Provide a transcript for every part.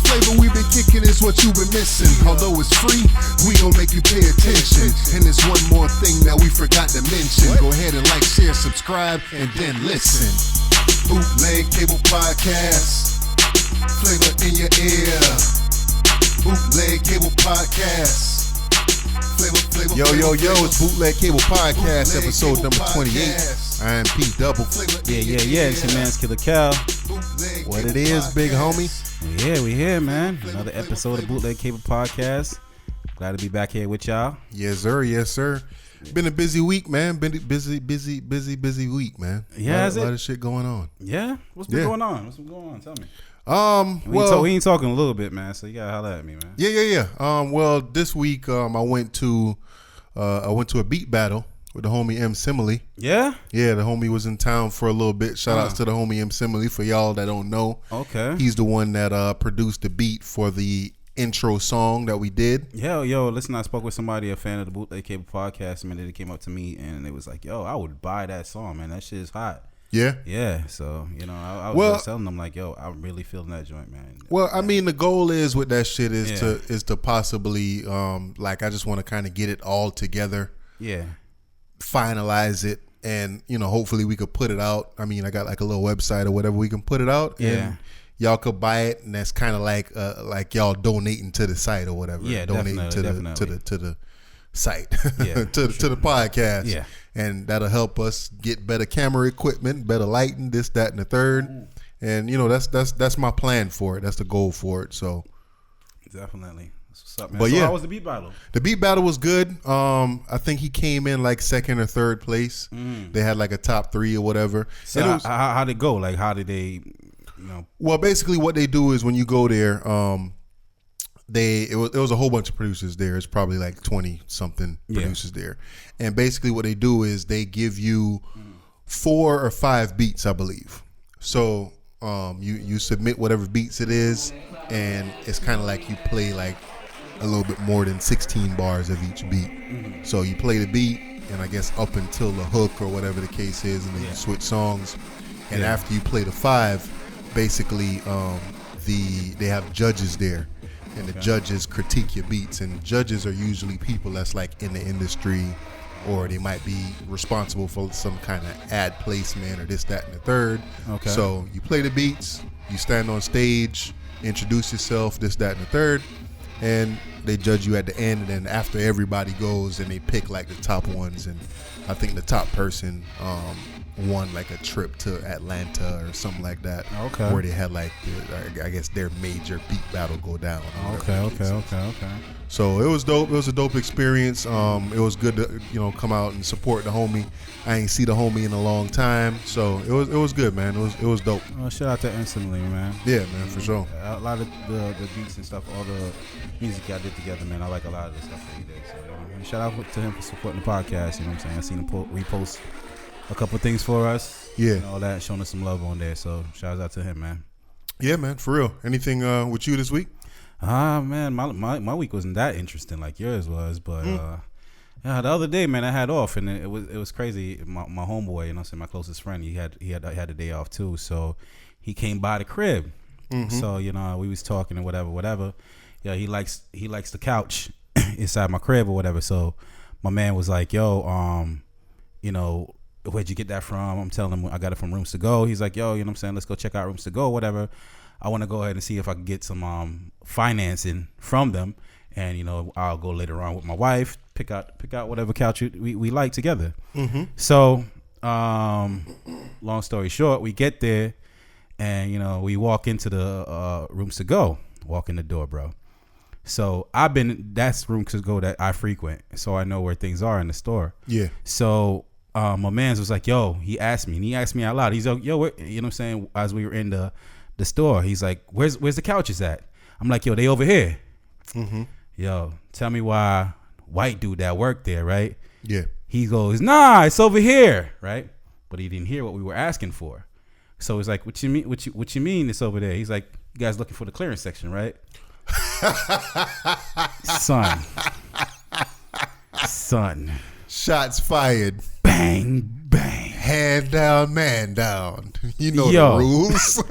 flavor we been kicking is what you been missing. Although it's free, we gon' make you pay attention. And there's one more thing that we forgot to mention. Go ahead and like, share, subscribe, and then listen. Bootleg Cable Podcast. Flavor in your ear. Bootleg Cable Podcast. Yo, it's Bootleg Cable Podcast, episode number 28. I am P Double. Yeah. It's your man's Killer Cal. What it is, big homie? Yeah, we here, man. Another episode of Bootleg Cable Podcast. Glad to be back here with y'all. Yes, sir. Been a busy week, man. Been busy week, man. Yeah, a lot of shit going on. Yeah? What's been going on? Tell me. We ain't talking a little bit, man, so you gotta holler at me, man. Yeah. Well, this week I went to a beat battle with the homie M Simile. Yeah, the homie was in town for a little bit. Shout outs to the homie M Simile. For y'all that don't know, okay, he's the one that produced the beat for the intro song that we did. Yo, listen, I spoke with somebody, a fan of the Bootleg Cable Podcast, and they came up to me and it was like, yo, I would buy that song, man. That shit is hot. Yeah. So, I was just telling them like, yo, I'm really feeling that joint, man. Well, I mean, the goal is with that shit is to possibly like, I just want to kind of get it all together. Yeah. Finalize it, and hopefully we could put it out. I mean, I got like a little website or whatever we can put it out. Yeah. And y'all could buy it, and that's kind of like y'all donating to the site or whatever. Yeah, donating definitely. to the site. Yeah, to the podcast. Yeah. And that'll help us get better camera equipment, better lighting, this, that, and the third. And that's my plan for it. That's the goal for it. So definitely. That's what's up, man. But so yeah, how was the beat battle? The beat battle was good. I think he came in like second or third place. They had like a top 3 or whatever. So how'd it go? Like, how did they, Well, basically what they do is when you go there, it was a whole bunch of producers there. It's probably like 20 something producers there. And basically what they do is they give you 4 or 5 beats, I believe. So you submit whatever beats it is, and it's kind of like you play like a little bit more than 16 bars of each beat. So you play the beat, and I guess up until the hook or whatever the case is, and then you switch songs. And after you play the 5, basically they have judges there. And the judges critique your beats, and judges are usually people that's like in the industry, or they might be responsible for some kind of ad placement or this, that, and the third. Okay. So you play the beats, you stand on stage, introduce yourself, this, that, and the third, and they judge you at the end. And then after everybody goes, and they pick like the top ones, and I think the top person won like a trip to Atlanta or something like that. Okay. Where they had like I guess their major beat battle go down. Okay. So it was dope. It was a dope experience. It was good to come out and support the homie. I ain't see the homie in a long time, so it was good, man. It was dope. Shout out to Instantly, man. Yeah, man, for sure. A lot of the beats and stuff, all the music y'all did together, man. I like a lot of the stuff that he did. So shout out to him for supporting the podcast. You know what I'm saying? I seen him repost a couple things for us. Yeah. And all that, showing us some love on there. So shout out to him, man. Yeah, man, for real. Anything with you this week? Man, my week wasn't that interesting like yours was, but the other day, man, I had off, and it was crazy. My homeboy, my closest friend, he had a day off too, so he came by the crib. So we was talking and whatever. Yeah, he likes the couch inside my crib or whatever. So my man was like, yo, where'd you get that from? I'm telling him I got it from Rooms to Go. He's like, yo, let's go check out Rooms to Go, whatever. I want to go ahead and see if I can get some financing from them, and I'll go later on with my wife, pick out whatever couch we like together. So long story short, we get there, and we walk into the Rooms to Go, walk in the door, bro. So that's Rooms to Go that I frequent, so I know where things are in the store. Yeah. So my man's was like, yo, he asked me out loud. He's like, yo, what, as we were in the store, he's like, where's the couches at? I'm like, yo, they over here. Yo, tell me why white dude that worked there, right? Yeah. He goes, nah, it's over here, right? But he didn't hear what we were asking for. So it's like, what you mean? What you mean it's over there? He's like, you guys looking for the clearance section, right? Son. Shots fired. Bang, bang. Hand down, man down. You know Yo. the rules.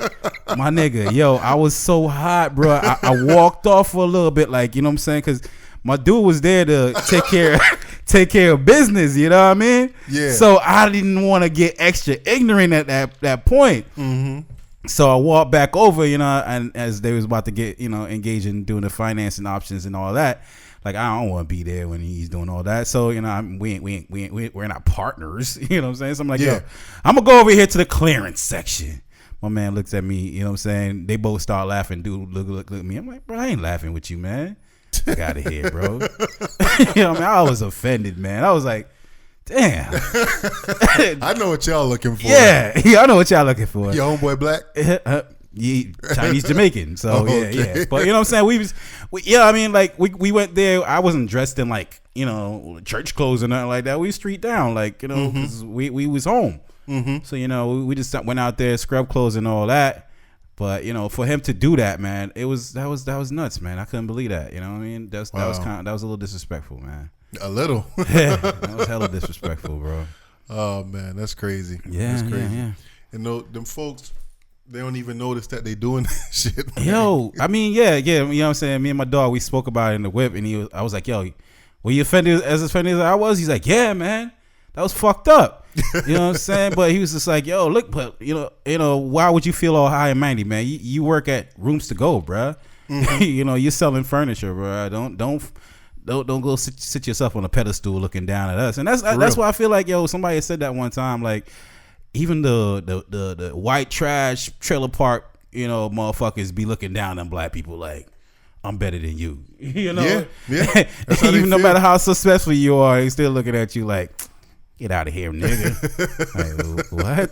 My nigga, yo, I was so hot, bro. I walked off for a little bit, like, you know what I'm saying? Because my dude was there to take care of business, you know what I mean? Yeah. So I didn't want to get extra ignorant at that point. Mm-hmm. So I walked back over, you know, and as they was about to get, you know, engaged in doing the financing options and all that, like, I don't want to be there when he's doing all that. So, you know, we're not partners, you know what I'm saying? So I'm like, Yeah. yo, I'm gonna go over here to the clearance section. My man looks at me, you know what I'm saying? They both start laughing. Dude, look at me. I'm like, bro, I ain't laughing with you, man. Get out of here, bro. You know what I mean? I was offended, man. I was like, damn. I know what y'all looking for. Yeah, I know what y'all looking for. Your homeboy black? Yeah, Chinese Jamaican. So Okay. yeah. But you know what I'm saying? I mean, like we went there. I wasn't dressed in like, you know, church clothes or nothing like that. We street down, like, you know, because we was home. Mm-hmm. So, you know, we just went out there, scrub clothes and all that. But, you know, for him to do that, man, that was nuts, man. I couldn't believe that. You know what I mean? That was a little disrespectful, man. A little. Yeah, that was hella disrespectful, bro. Oh man, that's crazy. Yeah, that's crazy. yeah. And them folks, they don't even notice that they doing that shit. Man. Yo, I mean, yeah, you know what I'm saying? Me and my dog, we spoke about it in the whip, and I was like, yo, were you offended as I was? He's like, yeah, man, that was fucked up. You know what I'm saying? But he was just like, yo, look, but you know, why would you feel all high and mighty, man? You work at Rooms to Go, bruh. Mm-hmm. You know, you're selling furniture, bruh. Don't go sit yourself on a pedestal looking down at us. And that's why I feel like, yo, somebody said that one time, like, even the white trash trailer park, you know, motherfuckers be looking down on black people like, I'm better than you. You know? Yeah. Even no matter how successful you are, they still looking at you like, get out of here, nigga. Like, what?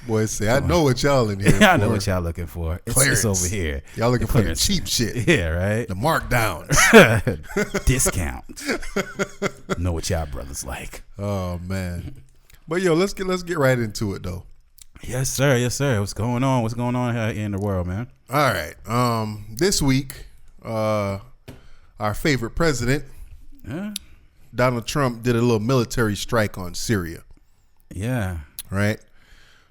Boys say, I know what y'all in here for. I know what y'all looking for. It's over here. Y'all looking for the cheap shit. Yeah, right? The markdowns. Discount. Know what y'all brothers like. Oh, man. But, yo, let's get right into it, though. Yes, sir. Yes, sir. What's going on? What's going on here in the world, man? All right. This week, our favorite president, Donald Trump, did a little military strike on Syria. Yeah. Right?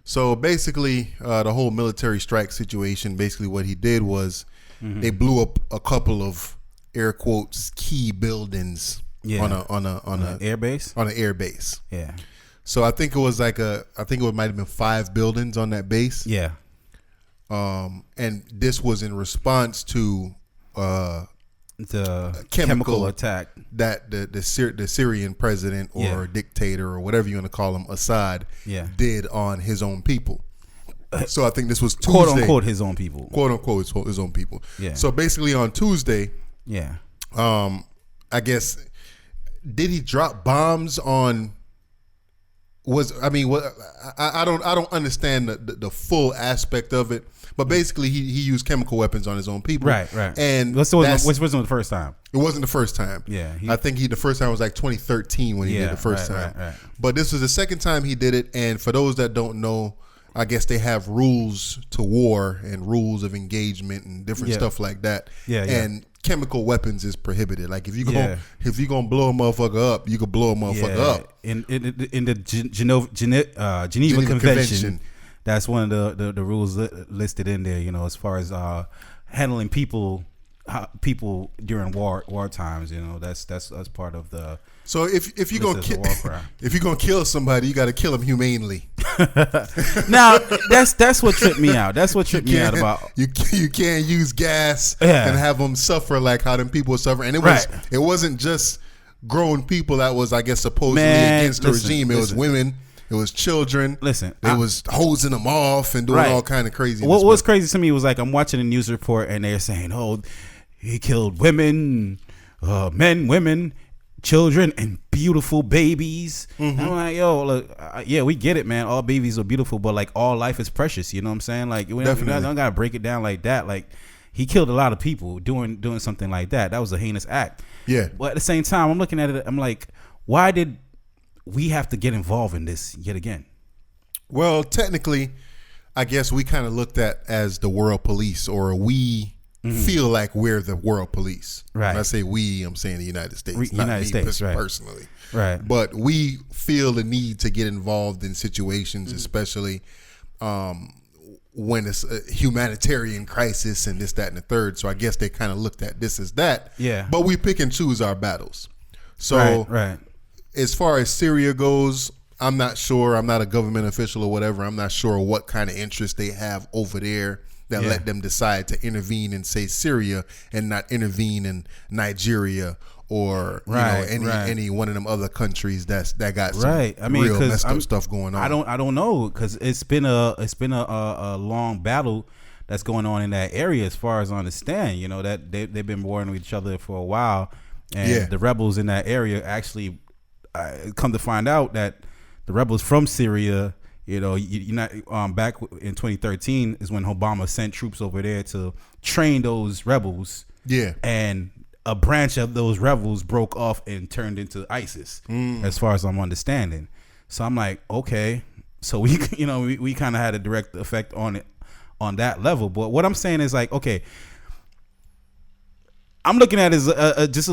So basically, the whole military strike situation, basically what he did was they blew up a couple of air quotes key buildings on a air base. On an air base. Yeah. So I think it was might have been 5 buildings on that base. Yeah. And this was in response to the chemical attack that the Syrian president or dictator or whatever you want to call him, Assad, did on his own people. So I think this was Tuesday. Quote unquote his own people. Quote unquote his own people. Yeah. So basically on Tuesday, I guess, did he drop bombs on? I don't understand the full aspect of it, but basically he used chemical weapons on his own people. Right. And which wasn't the first time. It wasn't the first time. Yeah. I think the first time was like 2013 when he did the first time. Right. But this was the second time he did it. And for those that don't know, I guess they have rules to war and rules of engagement and different stuff like that. Yeah. And chemical weapons is prohibited. Like if you gonna blow a motherfucker up, you could blow a motherfucker up. In the Geneva Convention, that's one of the rules listed in there. You know, as far as handling people during war times. You know, that's part of the. So if you're gonna kill somebody, you got to kill them humanely. Now that's what tripped me out. That's what tripped me out about you can't use gas and have them suffer like how them people suffer. And it wasn't just grown people that was, I guess, supposedly against the regime. It was women. It was children. It was hosing them off and doing all kind of crazy. What was crazy to me was like I'm watching a news report and they're saying, "Oh, he killed women, men, women." Children and beautiful babies. Mm-hmm. I'm like, yo, look, we get it, man. All babies are beautiful, but like all life is precious. You know what I'm saying? Like, we don't gotta break it down like that. Like, he killed a lot of people doing something like that. That was a heinous act. Yeah. But at the same time, I'm looking at it. I'm like, why did we have to get involved in this yet again? Well, technically, I guess we kind of looked at as the world police, or we. Feel like we're the world police. Right. When I say we, I'm saying the United States, personally. Right. But we feel the need to get involved in situations, especially when it's a humanitarian crisis and this, that, and the third. So I guess they kind of looked at this as that. Yeah. But we pick and choose our battles. So right. As far as Syria goes, I'm not sure. I'm not a government official or whatever. I'm not sure what kind of interest they have over there that let them decide to intervene in, say, Syria and not intervene in Nigeria or any one of them other countries that got some real messed up stuff going on. I don't know, because it's been a long battle that's going on in that area, as far as I understand. You know, that they've been warring with each other for a while, and the rebels in that area actually come to find out that the rebels from Syria, you know, back in 2013 is when Obama sent troops over there to train those rebels. Yeah. And a branch of those rebels broke off and turned into ISIS, as far as I'm understanding. So I'm like, okay, so we kind of had a direct effect on it on that level. But what I'm saying is, like, okay, I'm looking at it as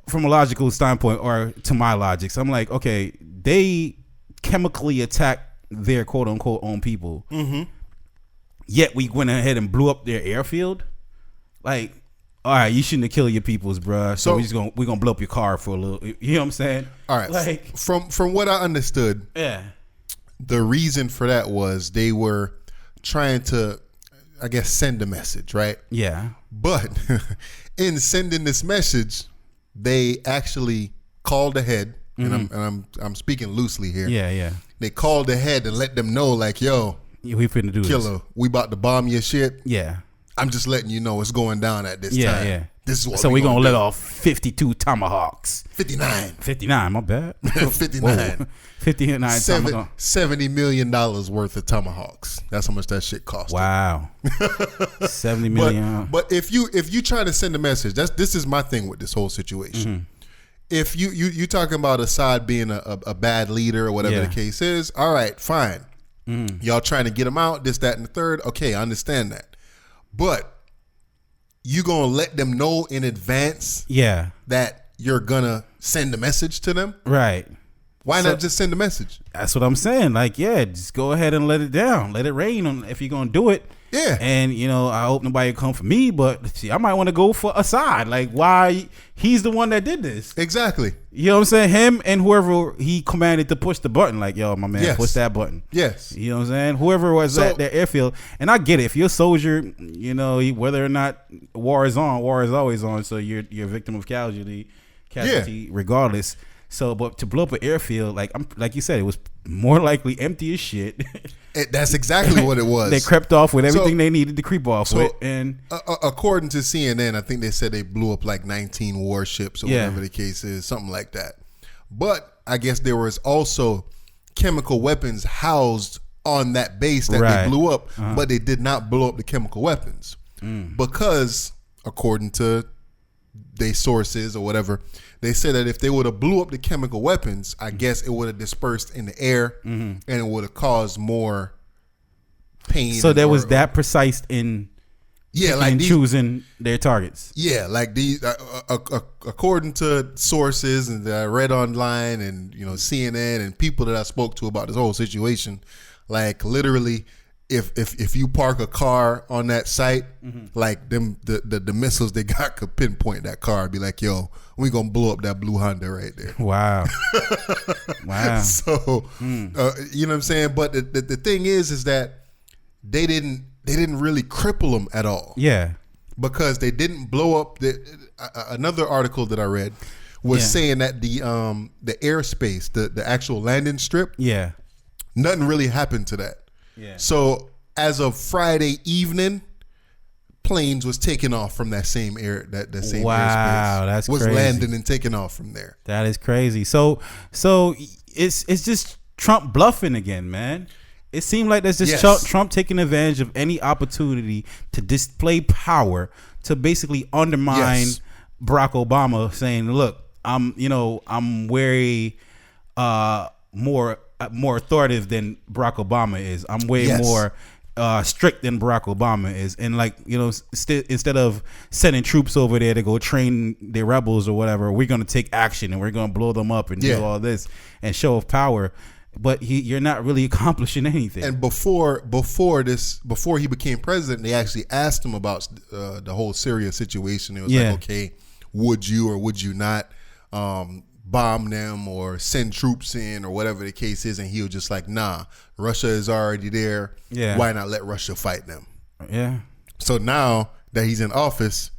from a logical standpoint, or to my logic. So I'm like, okay, they chemically attack their quote unquote own people, yet we went ahead and blew up their airfield. Like, all right, you shouldn't have killed your peoples, bruh. So we're gonna blow up your car for a little. You know what I'm saying? All right. Like, from what I understood, the reason for that was they were trying to, I guess, send a message, right? Yeah. But in sending this message, they actually called ahead, and I'm speaking loosely here. Yeah. They called ahead and let them know, like, yo, we finna do killer, this. We about to bomb your shit. Yeah. I'm just letting you know it's going down at this time. Yeah. This is what so we're gonna let off 52 tomahawks. 59, my bad. 59. 59 $70 million worth of tomahawks. That's how much that shit cost. Wow. 70 million. But if you try to send a message, this is my thing with this whole situation. If you talking about Assad being a bad leader or whatever the case is, all right, fine. Y'all trying to get him out, this, that, and the third. Okay, I understand that. But you gonna let them know in advance that you're gonna send a message to them? Right. Why not just send a message? That's what I'm saying. Like, just go ahead and let it down. Let it rain on if you're gonna do it. Yeah. And, you know, I hope nobody come for me, but see, I might want to go for Assad. Like, why? He's the one that did this. Exactly. You know what I'm saying? Him and whoever he commanded to push the button. Like, yo, my man, push that button. Yes. You know what I'm saying? Whoever was at that airfield. And I get it. If you're a soldier, you know, whether or not war is on, war is always on. So you're a victim of casualty regardless. So, but to blow up an airfield, like you said, it was more likely empty as shit. That's exactly what it was. They crept off with everything they needed to creep off with. And according to CNN, I think they said they blew up like 19 warships or whatever the case is, something like that. But I guess there was also chemical weapons housed on that base that they blew up, but they did not blow up the chemical weapons because, according to their sources or whatever, they said that if they would have blew up the chemical weapons, I guess it would have dispersed in the air and it would have caused more pain. So there was that precise in choosing their targets. Yeah, like these, according to sources and that I read online and, you know, CNN and people that I spoke to about this whole situation, like literally, if you park a car on that site, like them the missiles they got could pinpoint that car and be like, yo, we gonna blow up that blue Honda right there. Wow. Wow. So you know what I'm saying? But the thing is that they didn't really cripple them at all. Yeah. Because they didn't blow up another article that I read was saying that the airspace, the actual landing strip, nothing really happened to that. Yeah. So as of Friday evening, planes was taking off from that same airspace. That's was crazy. Landing and taking off from there. That is crazy. So it's just Trump bluffing again, man. It seemed like there's just Trump taking advantage of any opportunity to display power, to basically undermine Barack Obama, saying, "Look, I'm very more authoritative than Barack Obama is. I'm way more strict than Barack Obama is." And like, you know, instead of sending troops over there to go train the rebels or whatever, we're going to take action and we're going to blow them up and do all this and show of power. but you're not really accomplishing anything. And before he became president, they actually asked him about the whole Syria situation. It was like, okay, would you or would you not bomb them or send troops in or whatever the case is? And he was just like, nah, Russia is already there. Yeah. Why not let Russia fight them? Yeah. So now that he's in office,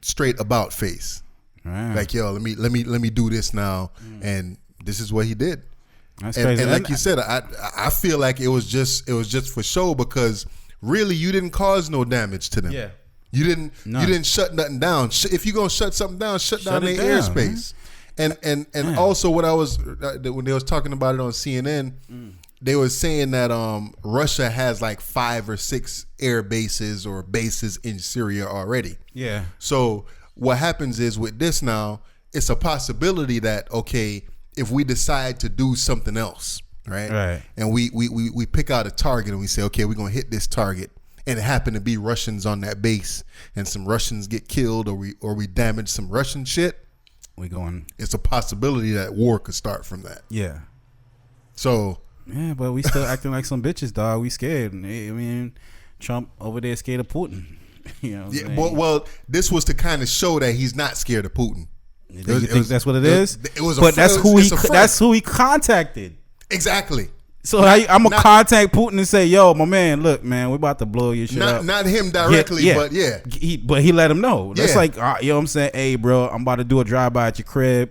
straight about face. Right. Like, yo, let me do this now. And this is what he did. That's crazy. And like you said, I feel like it was just for show, because really you didn't cause no damage to them. Yeah. You didn't shut nothing down. If you're gonna shut something down, shut down their airspace. And also what I was when they was talking about it on CNN, they were saying that Russia has like 5 or 6 air bases or bases in Syria already. Yeah. So what happens is with this now, it's a possibility that, okay, if we decide to do something else, right? And we pick out a target and we say, okay, we're gonna hit this target, and it happened to be Russians on that base, and some Russians get killed, or we damage some Russian shit. It's a possibility that war could start from that. Yeah. So yeah, but we still acting like some bitches, dog. We scared. I mean, Trump over there scared of Putin. You know. Well, this was to kind of show that he's not scared of Putin. You think that's what it is? It was, but that's who he contacted. Exactly. So I'm gonna contact Putin and say, "Yo, my man, look, man, we about to blow your shit up." Not him directly, but yeah. He let him know. That's like, you know what I'm saying? Hey, bro, I'm about to do a drive-by at your crib.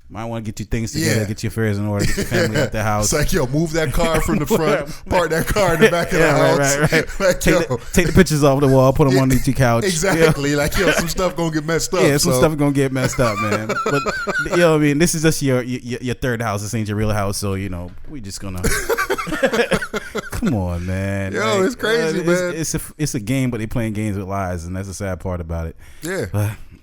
Might want to get your things together, get your affairs in order, get your family at the house. It's like, yo, move that car from the front, park that car in the back of the house. Right. Like, take the pictures off the wall, put them underneath your couch. Exactly. You know? Like, yo, some stuff gonna get messed up. Yeah, some stuff gonna get messed up, man. But you know what I mean? This is just your third house. This ain't your real house, so you know we just gonna. Come on, man. Yo, like, it's crazy, man. It's a game, but they playing games with lies, and that's the sad part about it. Yeah.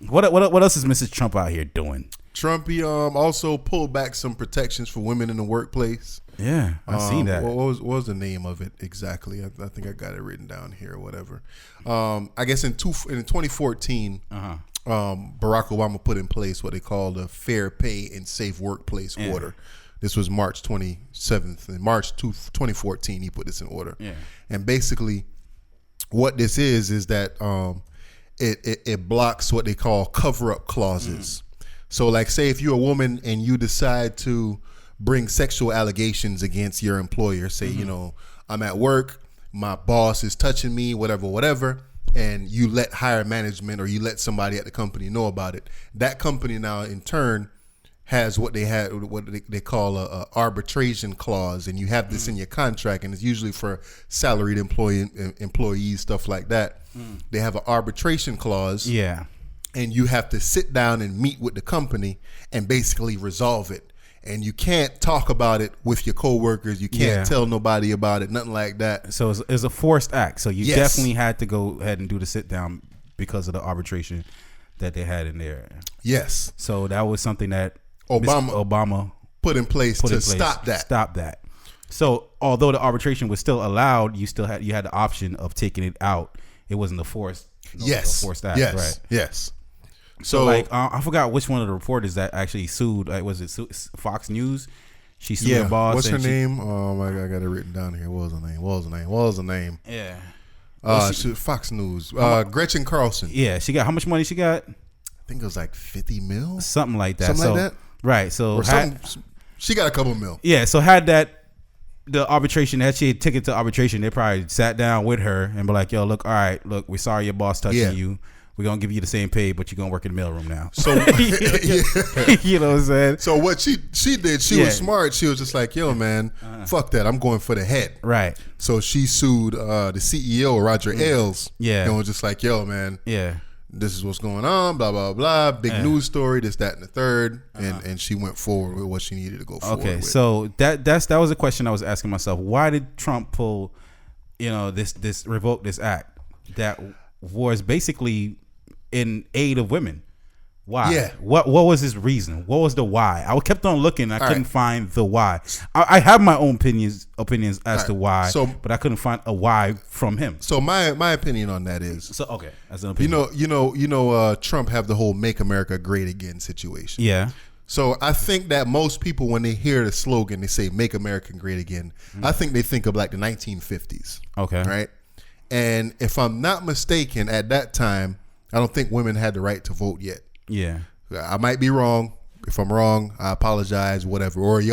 But what else is Mrs. Trump out here doing? Trump, he also pulled back some protections for women in the workplace. Yeah, I seen that. What was the name of it exactly? I think I got it written down here or whatever. I guess in 2014, Barack Obama put in place what they call the Fair Pay and Safe Workplace Order. This was March 27th. In March 2014, he put this in order. Yeah. And basically, what this is that it blocks what they call cover-up clauses. So, like, say if you're a woman and you decide to bring sexual allegations against your employer, say, you know, I'm at work, my boss is touching me, whatever, and you let higher management or you let somebody at the company know about it. That company now, in turn, has what they call a arbitration clause, and you have this in your contract, and it's usually for salaried employees, stuff like that. They have an arbitration clause. Yeah. And you have to sit down and meet with the company and basically resolve it. And you can't talk about it with your coworkers. You can't tell nobody about it, nothing like that. So it's a forced act. So you definitely had to go ahead and do the sit down because of the arbitration that they had in there. Yes. So that was something that Obama put in place to stop that. Stop that. So although the arbitration was still allowed, you had the option of taking it out. It wasn't a forced. Forced act. Yes. Right. Yes. So like I forgot which one of the reporters that actually sued. Like, was it Fox News? She sued her boss. What's her name? I got it written down here. What was the name? Yeah. Fox News. Gretchen Carlson. Yeah. She got how much money she got? I think it was like 50 mil. Something like that. Something like that. Right. So she got a couple mil. Yeah. So had the arbitration, that she had took it to arbitration, they probably sat down with her and be like, yo, look, all right, look, we're sorry your boss touching you. We're going to give you the same pay, but you're going to work in the mailroom now. So, you know what I'm saying? So what she did, she was smart. She was just like, yo, man, fuck that. I'm going for the head. Right. So she sued the CEO, Roger Ailes. Yeah. And was just like, yo, man. Yeah. This is what's going on, blah, blah, blah. Big news story, this, that, and the third. And she went forward with what she needed to go forward with. So that was a question I was asking myself. Why did Trump pull, revoke this act that was basically in aid of women? Why? Yeah. What was his reason? What was the why? I kept on looking. I couldn't find the why. I have my own opinions as to why, but I couldn't find a why from him. So my opinion on that is as an opinion. You know, Trump have the whole "Make America Great Again" situation. Yeah. So I think that most people, when they hear the slogan, they say "Make America Great Again." I think they think of like the 1950s. Okay. Right. And if I'm not mistaken, at that time, I don't think women had the right to vote yet. Yeah. I might be wrong. If I'm wrong, I apologize. Whatever. Or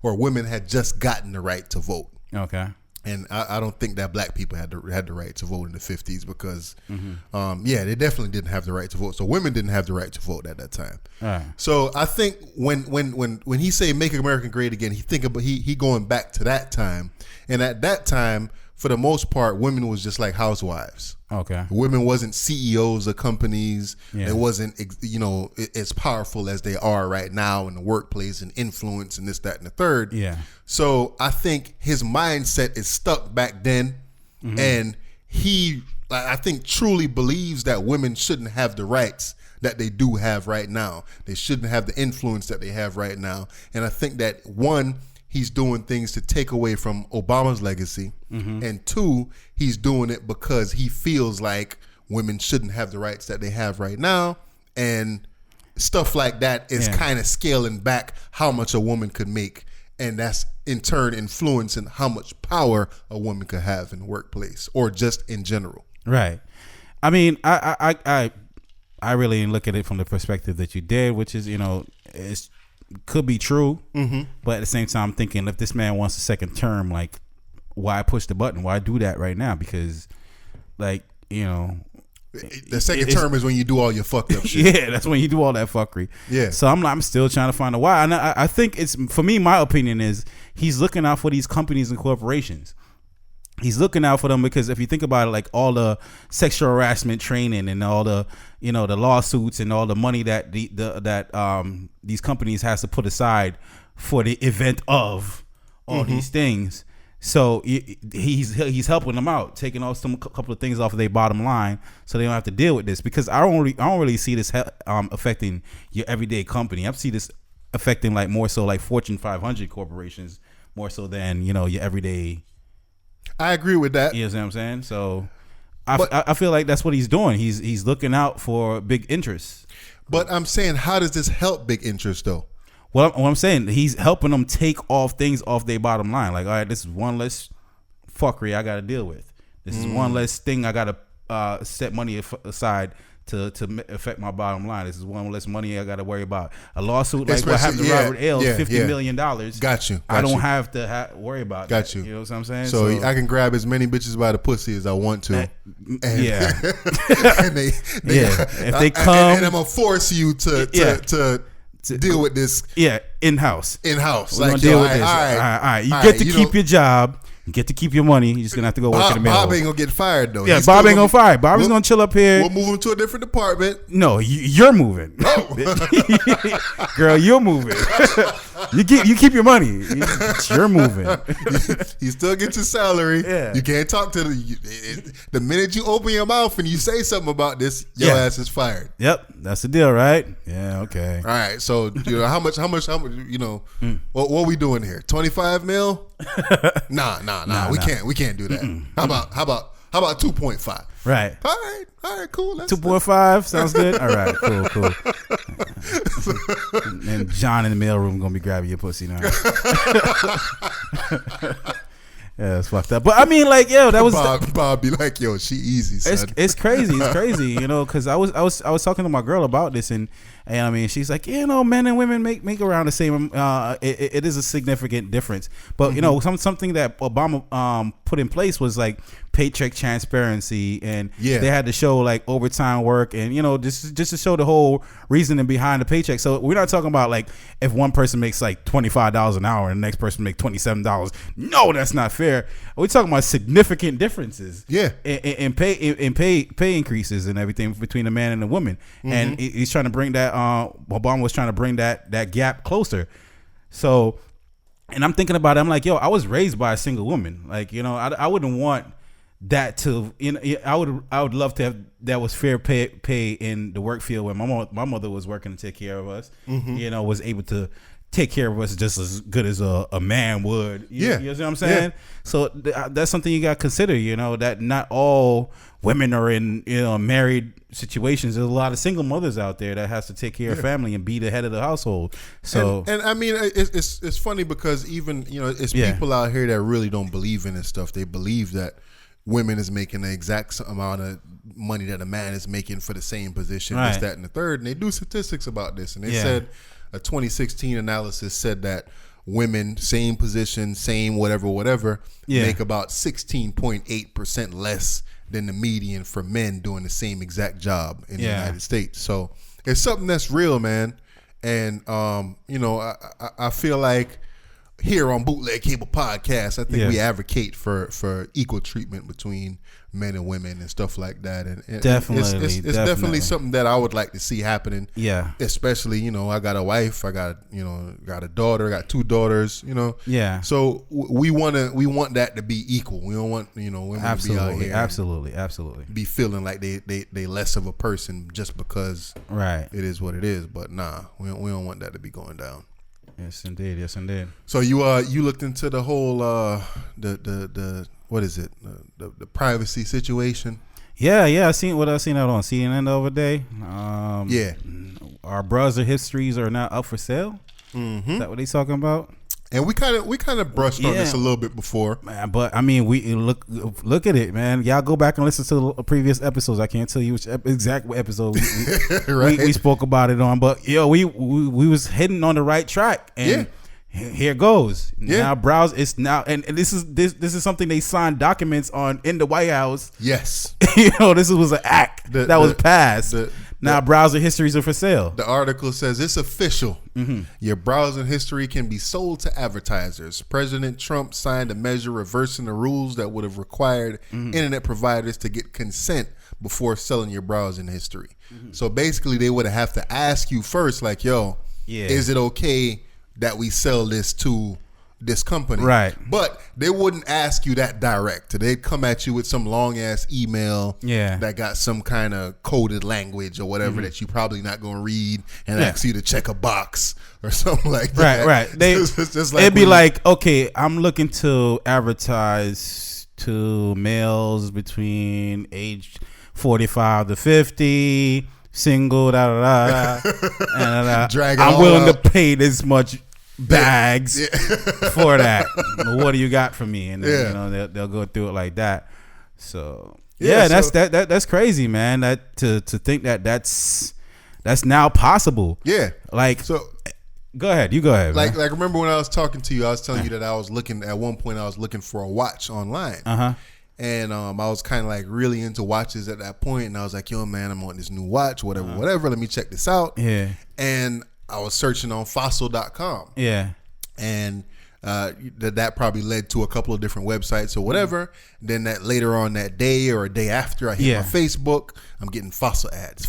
or women had just gotten the right to vote. Okay. And I don't think that black people had the right to vote in the 50s because, they definitely didn't have the right to vote. So women didn't have the right to vote at that time. Right. So I think when he say "Make America Great Again," he going back to that time, and at that time, for the most part, women was just like housewives. Okay. Women wasn't CEOs of companies. Yeah. It wasn't, as powerful as they are right now in the workplace and influence and this, that, and the third. Yeah. So I think his mindset is stuck back then, and he, I think, truly believes that women shouldn't have the rights that they do have right now. They shouldn't have the influence that they have right now. And I think that, one, he's doing things to take away from Obama's legacy, and two, he's doing it because he feels like women shouldn't have the rights that they have right now, and stuff like that is kind of scaling back how much a woman could make, and that's in turn influencing how much power a woman could have in the workplace or just in general. Right. I mean, I really look at it from the perspective that you did, which is, it's could be true, but at the same time, I'm thinking if this man wants a second term, like, why push the button? Why do that right now? Because, like, the second term is when you do all your fucked up shit. Yeah, that's when you do all that fuckery. Yeah. So I'm still trying to find a why, and I think it's, for me, my opinion is he's looking out for these companies and corporations. He's looking out for them because if you think about it, like all the sexual harassment training and all the, the lawsuits and all the money that these companies has to put aside for the event of all these things. So he's helping them out, taking off a couple of things off of their bottom line, so they don't have to deal with this. Because I don't really see this affecting your everyday company. I see this affecting like more so like Fortune 500 corporations more so than your everyday. I agree with that. You know what I'm saying? So I feel like that's what he's doing. He's looking out for big interests. But I'm saying, how does this help big interest though? Well, what I'm saying, he's helping them take off things off their bottom line. Like, all right, this is one less fuckery I got to deal with. This is one less thing I got to set money aside to affect my bottom line. This is one less money I got to worry about. A lawsuit like what happened to Robert Ailes, $50 million. Got you. I don't have to worry about got that. You. You know what I'm saying? So I can grab as many bitches by the pussy as I want to. Yeah. And if they come. And I'm going to force you to deal with this. Yeah, in-house. We're going to deal with this. All right. You get to keep your job. You get to keep your money. You're just going to have to go work in the mail. Bob ain't going to get fired, though. Yeah, Bob ain't going to fire. Bob's going to chill up here. We'll move him to a different department. No, you're moving. Oh. Girl, you're moving. You keep your money. You're moving. You still get your salary. Yeah. You can't talk to the minute you open your mouth and you say something about this, your ass is fired. Yep, that's the deal, right? Yeah, okay. All right, so how much? What we doing here? 25 mil? Nah. We can't do that. How about 2.5? Right. All right, cool. 2.5 sounds good. All right, cool. And John in the mailroom gonna be grabbing your pussy now. Yeah, it's fucked up. But I mean, like, yo, that was Bob be like, yo, she easy, son. It's crazy. It's crazy, because I was talking to my girl about this, and I mean, she's like, men and women make around the same. It is a significant difference, but something that Obama put in place was like paycheck transparency, and they had to show like overtime work, and just to show the whole reasoning behind the paycheck. So we're not talking about like if one person makes like $25 an hour and the next person makes $27. No, that's not fair. We're talking about significant differences. Yeah, in pay increases and everything between the man and the woman, and he's trying to bring that. Obama was trying to bring that gap closer. So, and I'm thinking about it. I'm like, yo, I was raised by a single woman. Like, I wouldn't want that to. I would love to have that was fair pay in the work field where my mother was working to take care of us. Was able to take care of us just as good as a man would. You know what I'm saying? Yeah. So that's something you got to consider, that not all women are in, married situations. There's a lot of single mothers out there that has to take care of family and be the head of the household. So, and I mean, it's funny because even, it's people out here that really don't believe in this stuff. They believe that women is making the exact amount of money that a man is making for the same position, this, that, and the third. And they do statistics about this. And they said a 2016 analysis said that women, same position, same whatever, make about 16.8% less than the median for men doing the same exact job in the United States. So it's something that's real, man. And, I feel like here on Bootleg Cable Podcast, I think we advocate for equal treatment between men and women and stuff like that. And definitely, it's definitely something that I would like to see happening. Yeah. Especially, I got a wife, I got a daughter, I got 2 daughters, Yeah. So we want that to be equal. We don't want, women to be out here absolutely be feeling like they less of a person just because it is what it is. But nah, we don't want that to be going down. Yes, indeed. So you looked into the whole the what is it, the privacy situation? Yeah. I seen out on CNN the other day. Our browser histories are now up for sale. Mm-hmm. Is that what they talking about? And we kind of brushed on this a little bit before, but I mean, we look at it, man. Y'all go back and listen to the previous episodes. I can't tell you which exact episode we spoke about it on, but we was heading on the right track, and here goes. Now browse is now, and this is something they signed documents on in the White House. Yes, this was an act that was passed. Now browser histories are for sale. The article says it's official. Mm-hmm. Your browsing history can be sold to advertisers. President Trump signed a measure reversing the rules that would have required internet providers to get consent before selling your browsing history. Mm-hmm. So basically, they would have to ask you first, like, is it okay that we sell this to this company? Right. But they wouldn't ask you that direct. They'd come at you with some long ass email that got some kind of coded language or whatever that you probably not going to read and ask you to check a box or something like that. Right. It'd be like, okay, I'm looking to advertise to males between age 45 to 50, single, and I'm willing to pay this much bags for that. What do you got for me? And then, they'll go through it like that. So that's crazy, man. That to think that's now possible. Yeah. Like, so go ahead. You go ahead. Like remember when I was talking to you, I was telling you that I was looking at one point. I was looking for a watch online. And I was kind of like really into watches at that point, and I was like, "Yo, man, I'm on this new watch, whatever. Let me check this out." Yeah. And I was searching on Fossil.com. Yeah. And that probably led to a couple of different websites or whatever. Then that later on that day or a day after, I hit my Facebook. I'm getting Fossil ads.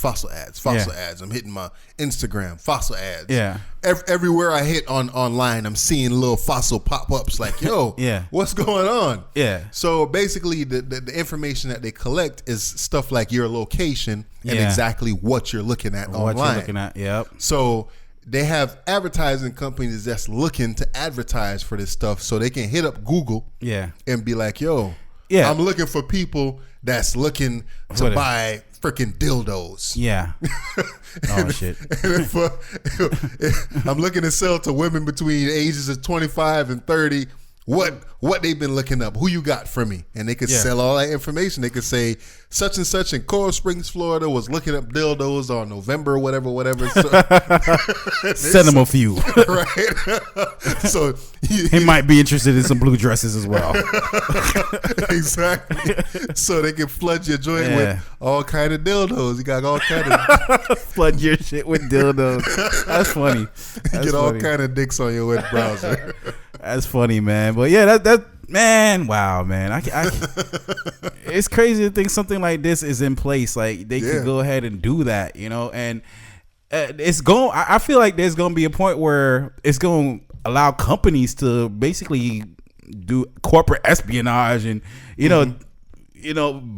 I'm hitting my Instagram, Fossil ads. Yeah. Everywhere I hit online, I'm seeing little Fossil pop-ups like, yo, what's going on? Yeah. So basically the information that they collect is stuff like your location and exactly what you're looking at online. What you're looking at, yep. So they have advertising companies that's looking to advertise for this stuff, so they can hit up Google and be like, yo, I'm looking for people that's looking to buy freaking dildos. Yeah. Oh, shit. I'm looking to sell to women between ages of 25 and 30. What they've been looking up, who you got for me, and they could sell all that information. They could say such and such in Coral Springs, Florida, was looking up dildos on November, whatever. So, send them a few, right? So he might be interested in some blue dresses as well. Exactly. So they can flood your joint with all kind of dildos. You got all kind of flood your shit with dildos. That's funny. Get all kind of dicks on your web browser. That's funny, man. But yeah, that man, wow, man. I it's crazy to think something like this is in place. Like they could go ahead and do that, and it's going. I feel like there's going to be a point where it's going to allow companies to basically do corporate espionage and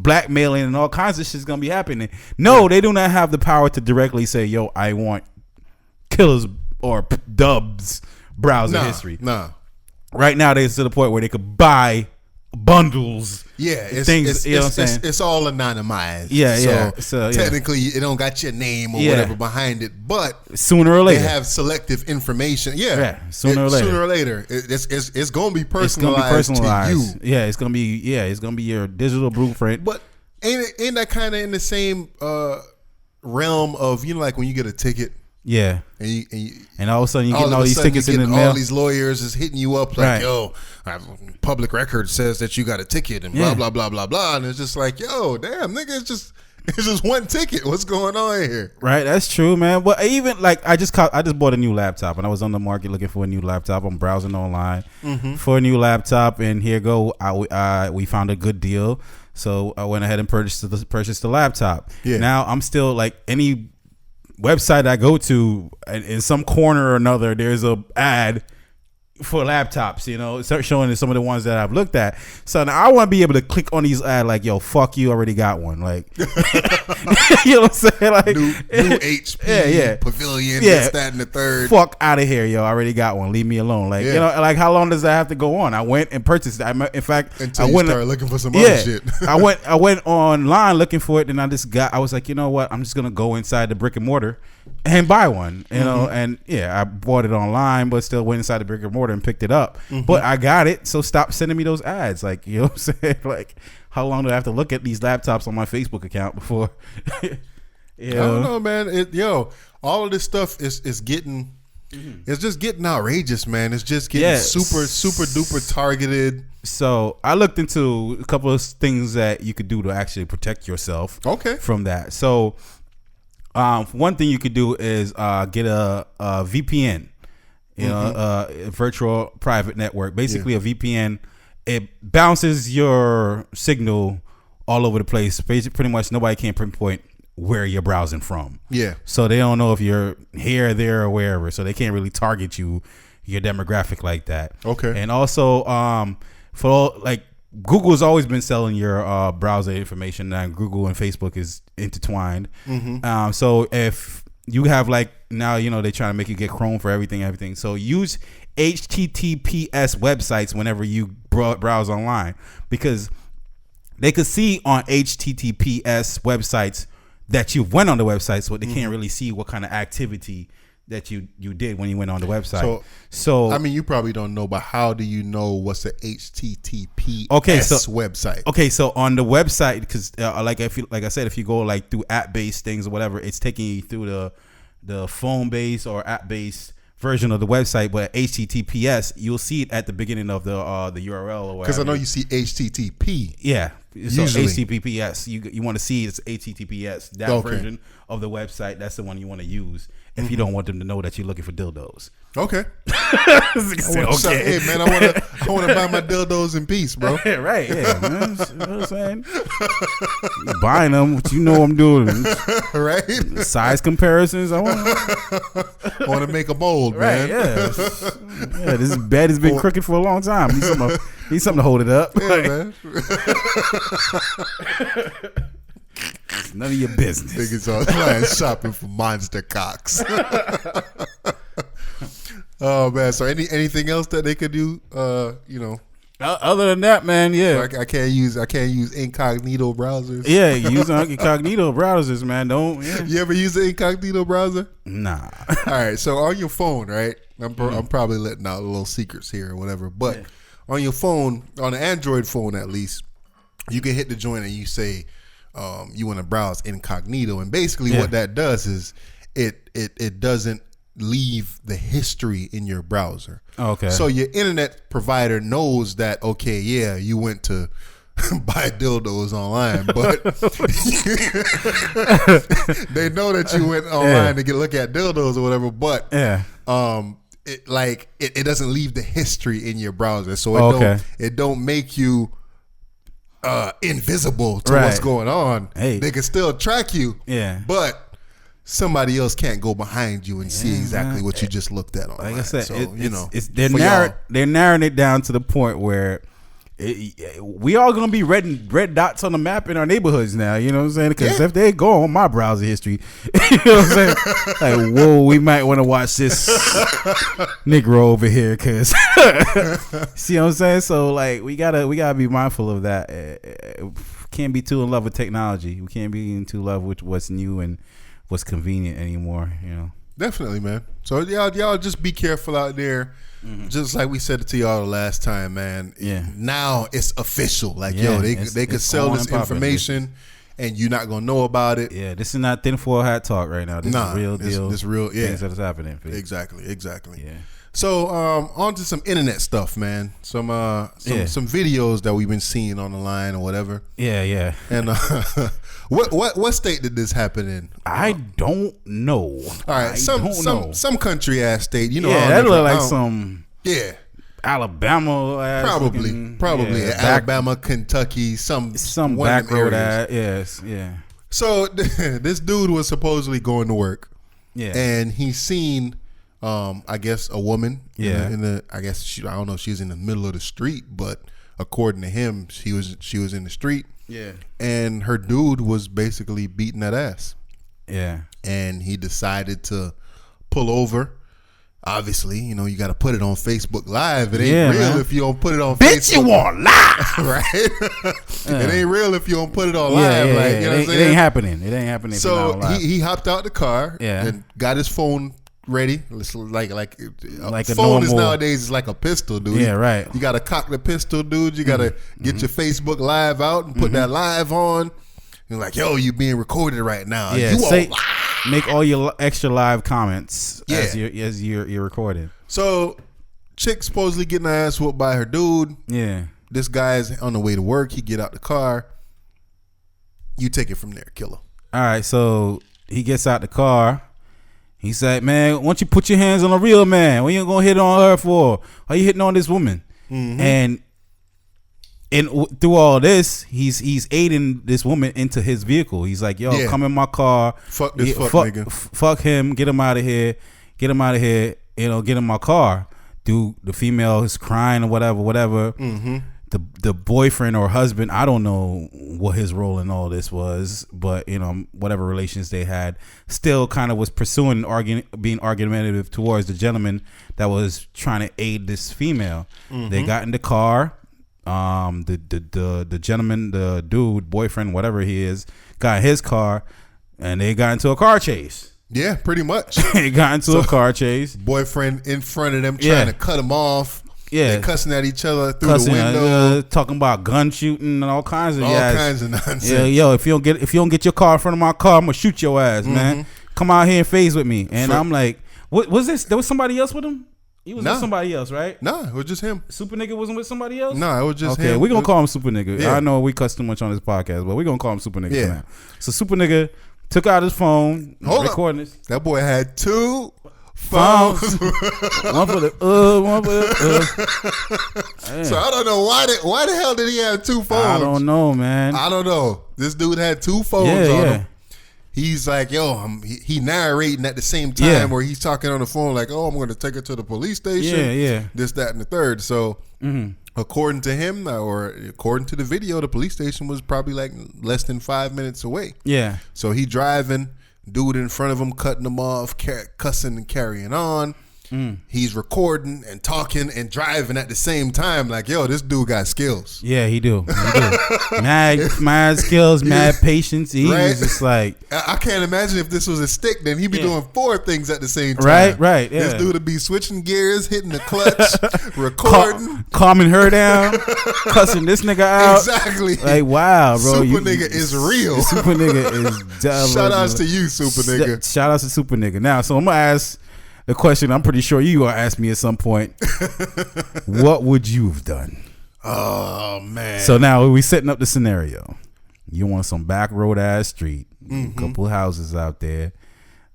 blackmailing and all kinds of shit's going to be happening. No, they do not have the power to directly say, "Yo, I want killers or dubs." browser history. Nah. Right now, they're to the point where they could buy bundles. Yeah, it's all anonymized. Yeah, so technically, it don't got your name or whatever behind it, but sooner or later they have selective information. Sooner or later, it's gonna be personalized to you. Yeah, it's gonna be your digital blueprint. But ain't that kind of in the same realm of, you know, like when you get a ticket? Yeah, and all of a sudden you get all these tickets in the mail. All these lawyers is hitting you up like, yo, public record says that you got a ticket and blah blah blah blah blah, and it's just like, yo, damn, nigga, it's just one ticket. What's going on here? Right, that's true, man. But even like I just bought a new laptop, and I was on the market looking for a new laptop. I'm browsing online for a new laptop, and here go, we found a good deal, so I went ahead and purchased the laptop. Yeah. Now I'm still like any website I go to, in some corner or another, there's a ad for laptops, you know, start showing some of the ones that I've looked at. So now I want to be able to click on these ads like, yo, fuck you, already got one. Like, you know what I'm saying? Like, new HP, Pavilion, this, that, and the third. Fuck out of here, yo, I already got one. Leave me alone. Like, you know, like, how long does that have to go on? I went and purchased it. In fact, until you started looking for some other shit. I went online looking for it, and I was like, you know what? I'm just gonna go inside the brick and mortar and buy one, you know, and I bought it online, but still went inside the brick and mortar and picked it up. But I got it, so stop sending me those ads. Like, you know what I'm saying? Like, how long do I have to look at these laptops on my Facebook account before? I don't know, man. All of this stuff is getting, it's just getting outrageous, man. It's just getting super duper targeted. So I looked into a couple of things that you could do to actually protect yourself from that. So one thing you could do is get a VPN, you know, a virtual private network. Basically, a VPN, it bounces your signal all over the place. Pretty much nobody can pinpoint where you're browsing from. Yeah. So they don't know if you're here, there, or wherever. So they can't really target your demographic like that. Okay. And also, Google's always been selling your browser information, and Google and Facebook is intertwined. So if you have now, you know, they're trying to make you get Chrome for everything. So use HTTPS websites whenever you browse online, because they could see on HTTPS websites that you went on the website, so they can't really see what kind of activity that you did when you went on the website. So I mean, you probably don't know, but how do you know what's a HTTPS website? Okay, so on the website, because like I said, if you go like through app-based things or whatever, it's taking you through the phone-based or app-based version of the website. But HTTPS, you'll see it at the beginning of the URL or whatever. Because I know you see HTTP. Yeah. So HTTPS, you want to see it's HTTPS, that version of the website. That's the one you want to use if you don't want them to know that you're looking for dildos. Okay. Hey man, I want to buy my dildos in peace, bro. Right? Yeah, man. You know what I'm saying? Buying them, what you know I'm doing, right? Size comparisons. I want to make a mold, man. Right? Yeah. This bed has been crooked for a long time. Need something to hold it up. Yeah, man. It's none of your business. Niggas online shopping for monster cocks. Oh man! So anything else that they could do? You know, other than that, man, yeah. I can't use incognito browsers. Yeah, use incognito browsers, man. Don't. Yeah. You ever use an incognito browser? Nah. All right. So on your phone, right? I'm probably letting out little secrets here or whatever, but on your phone, on an Android phone at least, you can hit the joint and you say you want to browse incognito, and basically what that does is it doesn't leave the history in your browser. Okay. So your internet provider knows that, okay, yeah, you went to buy dildos online, but they know that you went online to look at dildos or whatever, but it doesn't leave the history in your browser. So it don't make you invisible to what's going on. Hey. They can still track you. Yeah. But somebody else can't go behind you and see exactly what you just looked at online. Like I said, so, they're narrowing it down to the point where we all gonna be red dots on the map in our neighborhoods now. You know what I'm saying? Because if they go on my browser history, you know what I'm saying? Like, whoa, we might want to watch this Negro over here. Cause see what I'm saying? So like, we gotta be mindful of that. Can't be too in love with technology. We can't be in too love with what's new and what's convenient anymore. You know. Definitely, man. So y'all just be careful out there. Mm-hmm. Just like we said it to y'all the last time, man. Yeah. Now it's official. Like, they could sell this information, and you're not gonna know about it. Yeah, this is not tinfoil hat talk right now. This is real deal. This real, yeah. Things that is happening. Exactly. Yeah. So on to some internet stuff, man. Some videos that we've been seeing on the line or whatever. Yeah. And what state did this happen in? I don't know. All right, some country ass state. You know, yeah, that look like some Alabama. Probably Alabama, Kentucky, some back road ass. Yes, yeah. So this dude was supposedly going to work. Yeah, and he seen. I guess a woman. Yeah. I don't know if she's in the middle of the street, but according to him, she was in the street. Yeah. And her dude was basically beating that ass. Yeah. And he decided to pull over. Obviously, you know, you got to put it on Facebook Live. It ain't real, man, if you don't put it on Facebook. Bitch, you want live, right? It ain't real if you don't put it on live. Like, you know what I'm saying? It ain't happening. It ain't happening. So he hopped out the car and got his phone ready. It's like a phone is nowadays is like a pistol, dude. Yeah, right. You got to cock the pistol, dude. You got to get your Facebook Live out and put that live on. You're like, yo, you being recorded right now. Yeah, you make all your extra live comments as you're recording. So, chick supposedly getting her ass whooped by her dude. Yeah. This guy's on the way to work. He get out the car. You take it from there, killer. All right, so he gets out the car. He said, man, why don't you put your hands on a real man? What you gonna hit on her for? Why you hitting on this woman? Mm-hmm. And through all this, he's aiding this woman into his vehicle. He's like, yo, come in my car. Fuck this nigga. Fuck him. Get him out of here. Get him out of here. You know, get in my car. Dude, the female is crying or whatever. Mm-hmm. The boyfriend or husband, I don't know what his role in all this was, but you know, whatever relations they had, still kind of was pursuing being argumentative towards the gentleman that was trying to aid this female. Mm-hmm. They got in the car. The gentleman, the dude, boyfriend, whatever he is, got in his car, and they got into a car chase. Yeah, pretty much. They got into a car chase. Boyfriend in front of them trying to cut him off. Yeah, they're cussing at each other through the window, talking about gun shooting and all kinds of nonsense. Yeah, yo, if you don't get your car in front of my car, I'm gonna shoot your ass, man. Come out here and phase with me. And I'm like, what was this? There was somebody else with him. He was with somebody else, right? No, it was just him. Super Nigga wasn't with somebody else? No, it was just him. Okay, we're gonna call him Super Nigga. Yeah. I know we cuss too much on this podcast, but we're gonna call him Super Nigga for now. So Super Nigga took out his phone, recording this. That boy had two phones. one for the So I don't know why the hell did he have two phones? I don't know, man. I don't know. This dude had two phones on him. He's like, yo, he narrating at the same time where he's talking on the phone like, oh, I'm going to take her to the police station. Yeah. This, that, and the third. So according to him, or according to the video, the police station was probably like less than 5 minutes away. Yeah. So he driving, dude in front of him cutting him off, cussing and carrying on. He's recording and talking and driving at the same time. Like, yo, this dude got skills. Yeah, he do. Mad skills, mad patience. He was just like, I can't imagine if this was a stick, then he'd be doing four things at the same time. Right. Yeah. This dude would be switching gears, hitting the clutch, recording, calming her down, cussing this nigga out. Exactly. Like, wow, bro. Super nigga is real. Super nigga is dumb. Shout outs to you, Super nigga. Shout outs to Super nigga. Now, so I'm gonna ask the question I'm pretty sure you gonna ask me at some point. What would you have done? Oh man. So now we setting up the scenario. You want some back road ass street, a couple houses out there.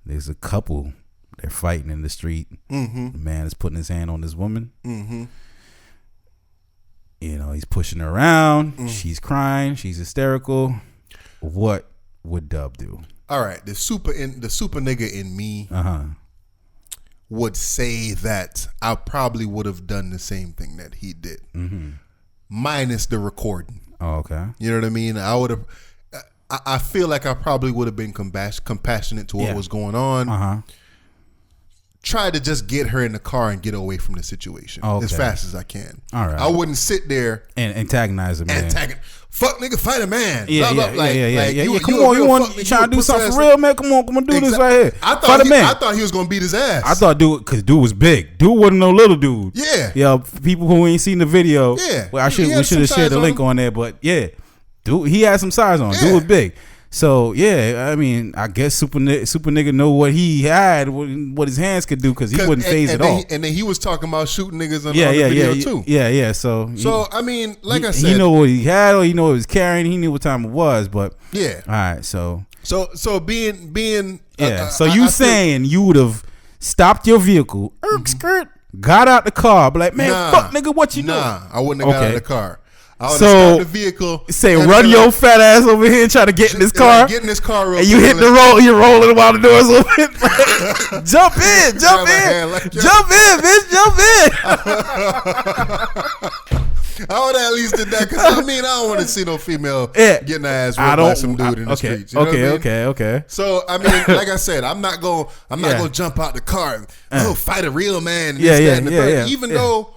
There's a couple. They're fighting in the street. The man is putting his hand on this woman. You know, he's pushing her around. She's crying. She's hysterical. What would Dub do? All right, the super nigga in me would say that I probably would have done the same thing that he did. minus the recording. Oh, okay. You know what I mean? I would have. I feel like I probably would have been compassionate to what was going on. Try to just get her in the car and get away from the situation as fast as I can. All right. I wouldn't sit there and antagonize him. Fuck nigga, fight a man. Yeah, blah, blah. Yeah. Come on, you trying to do something for real, man? Come on, do this right here. I thought he was gonna beat his ass. I thought because dude was big. Dude wasn't no little dude. Yeah. People who ain't seen the video. Yeah. Well, we should have shared the link on there, but yeah, dude, he had some size on. Dude was big. So yeah, I mean, I guess super nigga know what he had, what his hands could do, because he wouldn't phase at all. And then he was talking about shooting niggas on the video too. Yeah. So I mean, like I said, he know what he had, or he know what he was carrying. He knew what time it was, but yeah. All right, so being so you saying you would have stopped your vehicle, skirt, got out the car, be like, man, fuck nigga, what you doing? I wouldn't have got out of the car. I would have stopped the vehicle. Say, run your fat ass over here and try to get in this car. Get in this car real and you hit the roll. You're rolling while the doors open. Jump in, bitch, jump in. I would have at least did that, because I mean, I don't want to see no female getting her ass ripped by some dude in the streets. You know what I mean? Okay. So I mean, like I said, I'm not gonna jump out the car and fight a real man. Even though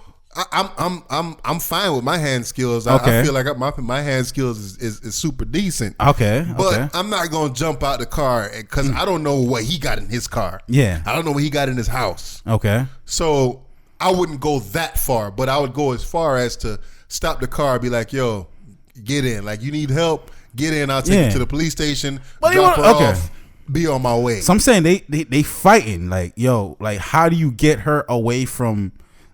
I'm fine with my hand skills. I feel like my hand skills is super decent. But I'm not gonna jump out the car because I don't know what he got in his car. Yeah, I don't know what he got in his house. So I wouldn't go that far, but I would go as far as to stop the car, be like, "Yo, get in. Like, you need help? Get in. I'll take you to the police station. Drop her off. Be on my way." So I'm saying they fighting. Like, yo, like, how do you get her away from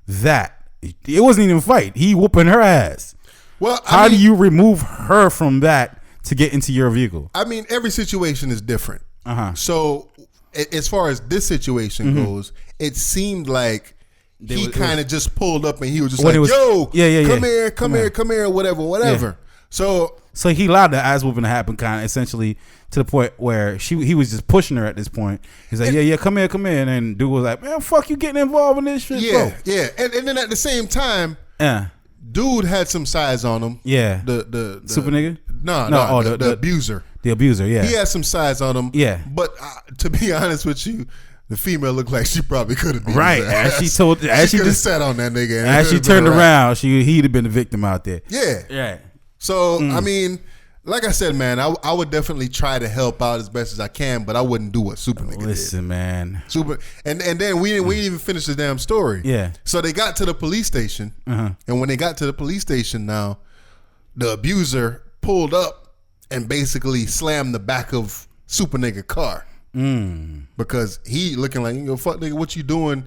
that? It wasn't even a fight. He whooping her ass. Well, how do you remove her from that to get into your vehicle? I mean, every situation is different. So as far as this situation goes, it seemed like he kind of just pulled up and he was just like, "Yo, come here, whatever." So he allowed the ass whooping to happen, kind of essentially to the point where he was just pushing her at this point. He's like, come here, and then dude was like, "Man, fuck you getting involved in this shit." And then at the same time, dude had some size on him. The super nigga. The abuser. The abuser. Yeah, he had some size on him. Yeah, but to be honest with you, the female looked like she probably could have been right. As she just sat on that nigga. As she turned around, he'd have been the victim out there. Yeah. So I mean, like I said, man, I would definitely try to help out as best as I can, but I wouldn't do what Super Nigga did. Listen, man. And then we didn't even finish the damn story. Yeah. So they got to the police station, and when they got to the police station, now the abuser pulled up and basically slammed the back of Super Nigga car. Because he looking like, fuck nigga, what you doing?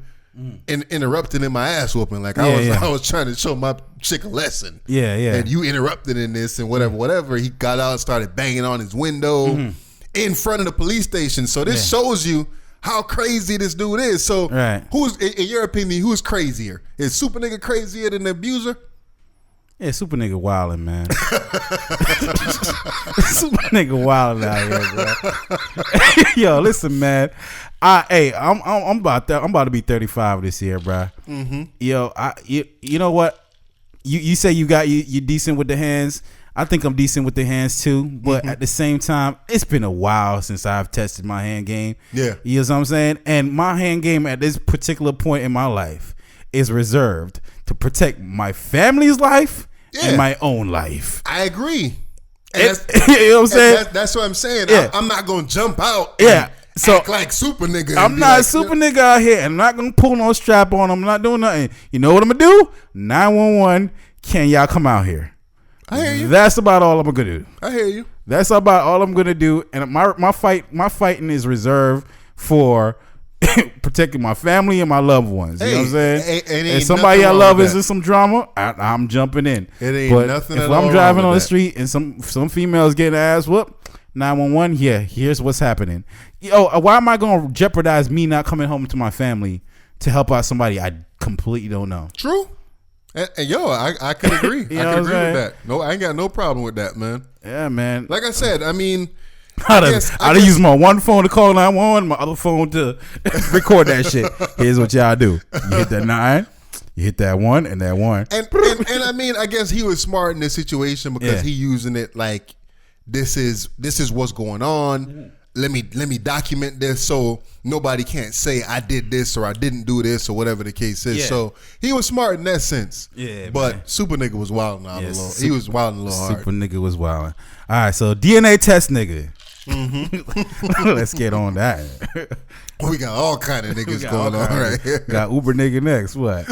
And interrupting in my ass whooping. Like I was trying to show my chick a lesson. And you interrupted in this and whatever. He got out and started banging on his window in front of the police station. So this shows you how crazy this dude is. So who's, in your opinion, who's crazier? Is Super Nigga crazier than the abuser? Yeah, Super Nigga wildin', man. Super Nigga wildin' out here, bro. Yo, listen, man. I'm about to be 35 this year, bro. Yo, you know what? You say you're decent with the hands. I think I'm decent with the hands too, but at the same time, it's been a while since I've tested my hand game. Yeah, you know what I'm saying? And my hand game at this particular point in my life is reserved to protect my family's life and my own life. I agree. You know what I'm saying? That's what I'm saying. Yeah. I'm not gonna jump out. So act like Super Nigga. I'm not a Super Nigga out here. I'm not gonna pull no strap on. I'm not doing nothing. You know what I'm gonna do? 911. Can y'all come out here? I hear you. That's about all I'm gonna do. I hear you. That's about all I'm gonna do. And my fighting is reserved for protecting my family and my loved ones. You know what I'm saying? If somebody I love is in some drama, I'm jumping in. It ain't nothing. If I'm driving on the street and some females getting ass whooped, 911. Yeah, here's what's happening. Why am I gonna jeopardize me not coming home to my family to help out somebody I completely don't know? True. And I could agree. I could agree with that. No, I ain't got no problem with that, man. Yeah, man. Like I said, I mean, I'd use my one phone to call 911, my other phone to record that shit. Here's what y'all do: you hit that 9, You hit that one and that one. And I mean, I guess he was smart in this situation because he using it like this is what's going on. Let me document this so nobody can't say I did this or I didn't do this or whatever the case is. So he was smart in that sense. Yeah, but man. Super nigga was wilding out a little. He was wilding a little hard. Super nigga was wilding. All right, so DNA test nigga. Let's get on that. We got all kind of niggas going on right here. Got Uber nigga next. What?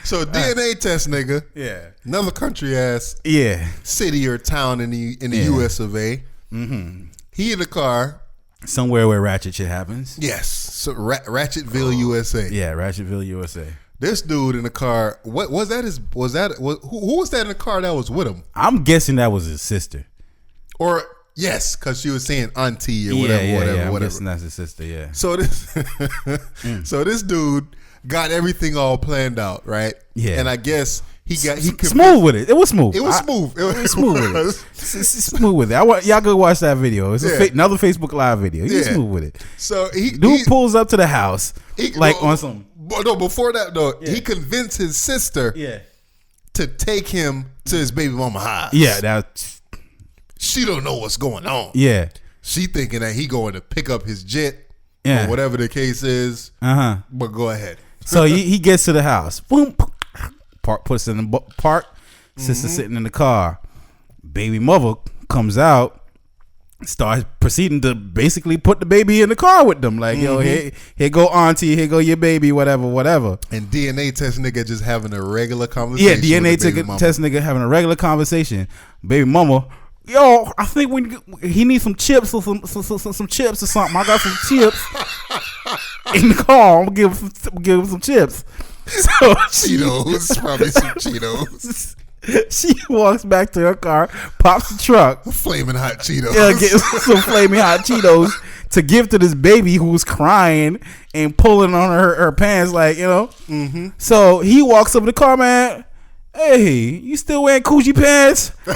So DNA test nigga. Yeah. Another country ass city or town in the U.S. of A. Mm-hmm. He in the car. Somewhere where ratchet shit happens. Yes. So Ratchetville, USA. Yeah, Ratchetville, USA. This dude in the car. What was that? Who was that in the car that was with him? I'm guessing that was his sister. Or yes, because she was saying auntie or whatever. I'm guessing that's his sister. Yeah. So this, so this dude got everything all planned out, right? Yeah. And I guess he smooth with it. It was smooth. It was smooth. It was smooth with it. Smooth with it. Y'all go watch that video. It's another Facebook Live video. He's smooth with it. So dude pulls up to the house on some. No, before that though, he convinced his sister to take him to his baby mama house. Yeah, she don't know what's going on. Yeah, she thinking that he going to pick up his jet or whatever the case is. But go ahead. So he gets to the house. Boom. Puts in the park. Sister sitting in the car. Baby mother comes out. Starts proceeding to basically put the baby in the car with them. Like, yo, here go auntie, here go your baby, whatever. And DNA test nigga just having a regular conversation. Yeah, DNA test nigga having a regular conversation. Baby mama, yo, I think he needs some chips or some chips or something. I got some chips in the car. I'm gonna give him some chips. So Cheetos, probably some Cheetos. She walks back to her car, pops the truck, flaming hot Cheetos. Yeah, get some flaming hot Cheetos to give to this baby who's crying and pulling on her pants, like, you know. So he walks up to the car, man. Hey, you still wearing Coogi pants? Them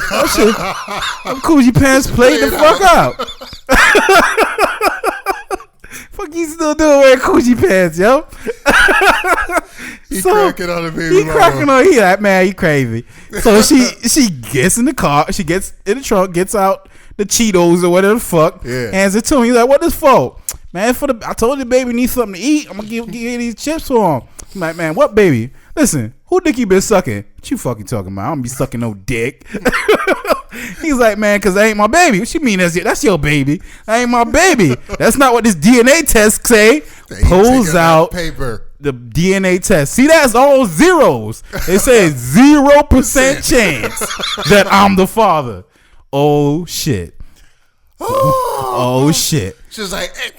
Coogi pants played the fuck out. Fuck, you still doing wearing Coogi pants, yo? He cracking on the baby. He cracking on. He like, man, you crazy. So she gets in the car. She gets in the trunk, gets out the Cheetos or whatever the fuck. Yeah. Hands it to him. He's like, what this for? Man, I told the baby needs something to eat. I'm gonna give these chips for him. I'm like, man, what baby? Listen, who dick you been sucking? What you fucking talking about? I don't be sucking no dick. He's like, man, because that ain't my baby. What you mean that's your baby? That ain't my baby. That's not what this DNA test say. Pulls out paper. The DNA test. See, that's all zeros. It says 0% chance that I'm the father. Oh shit. Oh shit. She's like, hey,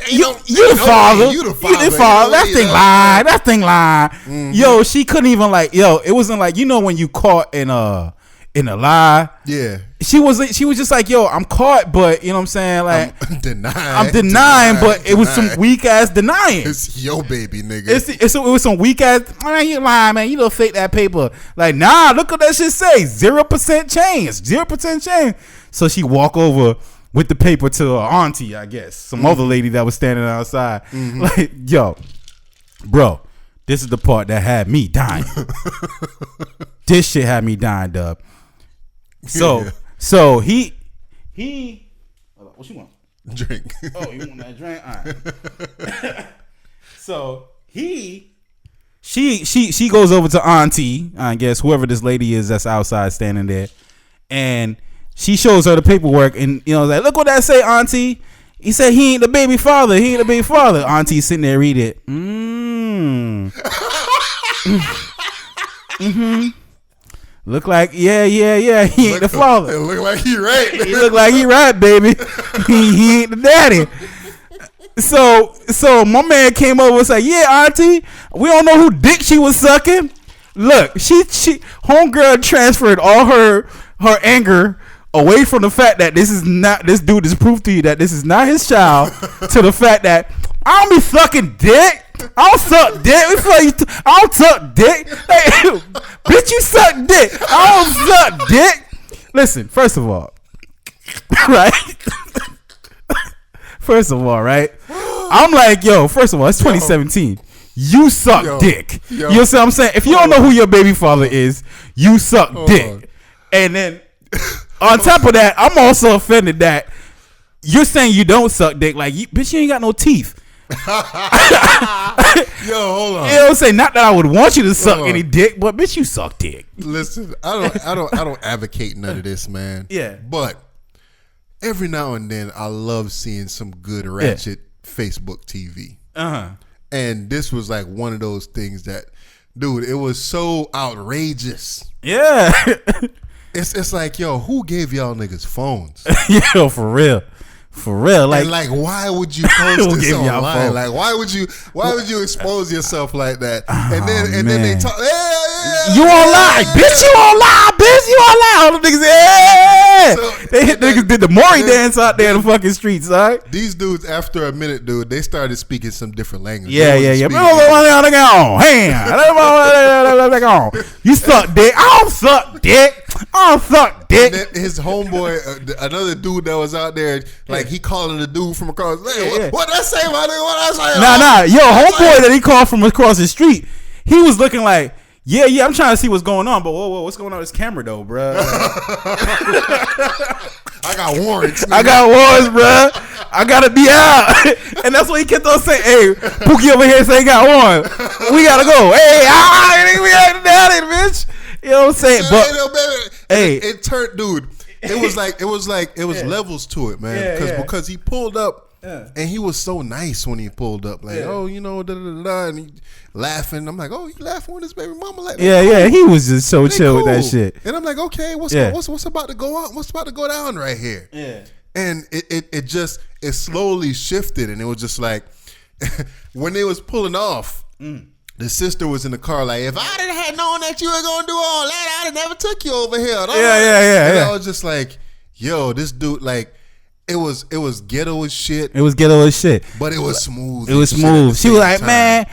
you the father. You the father. That thing lied. Yo, she couldn't even it wasn't like, when you caught in a lie. Yeah. She was just like, yo, I'm caught, but you know what I'm saying? Like, I'm denying, but it was some weak ass denying. It's your baby, nigga. It was some weak ass, man, you lying, man. You don't fake that paper. Like, nah, look what that shit say. 0% change. 0% change. So she walk over with the paper to her auntie, I guess. Some other lady that was standing outside. Like, yo, bro, this is the part that had me dying. This shit had me dying, dub. So he what you want? Drink. Oh, you want that drink? All right. So she goes over to auntie, I guess, whoever this lady is that's outside standing there, and she shows her the paperwork, and like, look what that say, auntie. He said he ain't the baby father. Auntie sitting there read it. Look like, yeah, he ain't the father. It look like he right. He look like he right, baby. he ain't the daddy. So my man came over and said, yeah, auntie, we don't know who dick she was sucking. Look, she homegirl transferred all her anger away from the fact that this dude is proof to you that this is not his child to the fact that I don't be sucking dick. I don't suck dick. I don't suck dick. Hey, bitch, you suck dick. I don't suck dick. Listen, first of all, right? First of all, right? I'm like, yo, first of all, it's 2017. you suck dick. You know what I'm saying? If you don't know who your baby father is, you suck dick. And then on top of that, I'm also offended that you're saying you don't suck dick. Like, bitch, you ain't got no teeth. Yo, hold on. You know what I'm saying? Not that I would want you to suck any dick, but bitch, you suck dick. Listen, I don't advocate none of this, man. Yeah. But every now and then I love seeing some good ratchet Facebook TV. And this was like one of those things that, dude, it was so outrageous. Yeah. It's like, yo, who gave y'all niggas phones? Yo, for real. For real, like, and like, why would you post this online? Like, why would you expose yourself like that? And then they talk. You won't lie, bitch. You won't lie, bitch. You won't lie. All the niggas, they hit niggas did the Maury dance out there in the fucking streets. All right. These dudes, after a minute, dude, they started speaking some different language. Yeah. You suck dick. I don't suck dick. And then his homeboy, another dude that was out there, like he calling the dude from across. What I say, my nigga? What I say? Nah. Yo, homeboy that he called from across the street, he was looking like, yeah. I'm trying to see what's going on, but whoa, what's going on with this camera though, bro? I got warrants. Nigga. I got warrants, bro. I gotta be out. And that's what he kept on saying. Hey, Pookie over here say he got warrants. We gotta go. Hey, we gotta down it, bitch. You know what I'm saying? But it turned, dude. It was levels to it, man. Because he pulled up. Yeah. And he was so nice when he pulled up, like, oh, you know, and he laughing. I'm like, oh, he laughing with his baby mama, like, yeah. He was just so chill with that shit. And I'm like, okay, what's about to go on? What's about to go down right here? Yeah. And it slowly shifted, and it was just like when they was pulling off. The sister was in the car like, if I didn't have known that you were gonna do all that, I'd have never took you over here. Yeah. I was just like, yo, this dude, like. It was ghetto as shit. It was ghetto as shit. But it was smooth. It was smooth. She was like, man,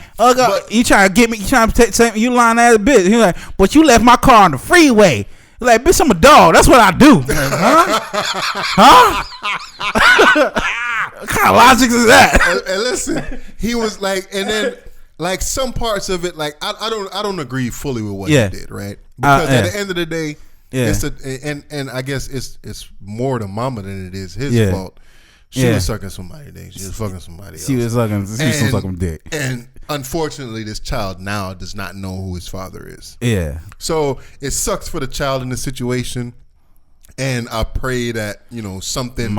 you trying to get me, you trying to take me, you lying ass bitch. He was like, but you left my car on the freeway. Like, bitch, I'm a dog. That's what I do. Like, huh? What kind of logic is that? And listen, he was like, and then like some parts of it, like I don't agree fully with what he did, right? Because at the end of the day, it's and I guess it's more the mama than it is his fault. She was sucking somebody dick. She was fucking somebody else. She was sucking dick. And unfortunately, this child now does not know who his father is. Yeah. So it sucks for the child in this situation. And I pray that, you know, something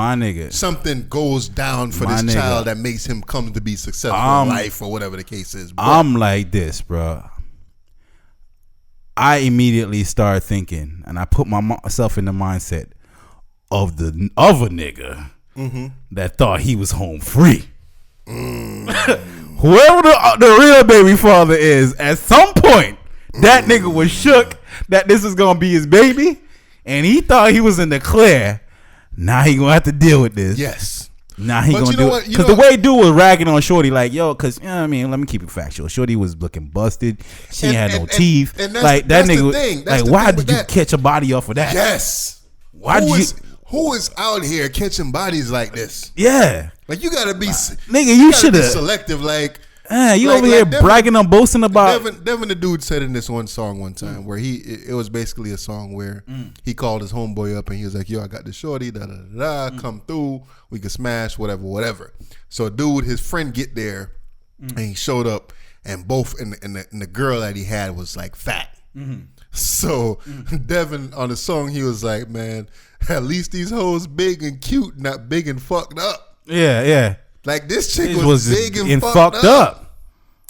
goes down for this child that makes him come to be successful in life or whatever the case is. But I'm like this, bro. I immediately started thinking, and I put myself in the mindset of a nigga that thought he was home free. Whoever the real baby father is, at some point, that nigga was shook that this was gonna be his baby, and he thought he was in the clear. Now he gonna have to deal with this. Yes. Nah, he gonna do it. Because the way dude was ragging on Shorty, like, yo, because, you know what I mean, let me keep it factual. Shorty was looking busted. She had no teeth. And like, that nigga, like, why did you catch a body off of that? Yes. Who is out here catching bodies like this? Yeah. Like, you gotta be, nigga, you should have selective, like. You over here bragging and boasting about. Devin the dude said in this one song one time where it was basically a song where he called his homeboy up and he was like, yo, I got this shorty, come through, we can smash, whatever. So dude, his friend get there and he showed up and both and the girl that he had was like fat. So Devin on the song, he was like, man, at least these hoes big and cute, not big and fucked up. Yeah. Like, this chick was big and fucked up.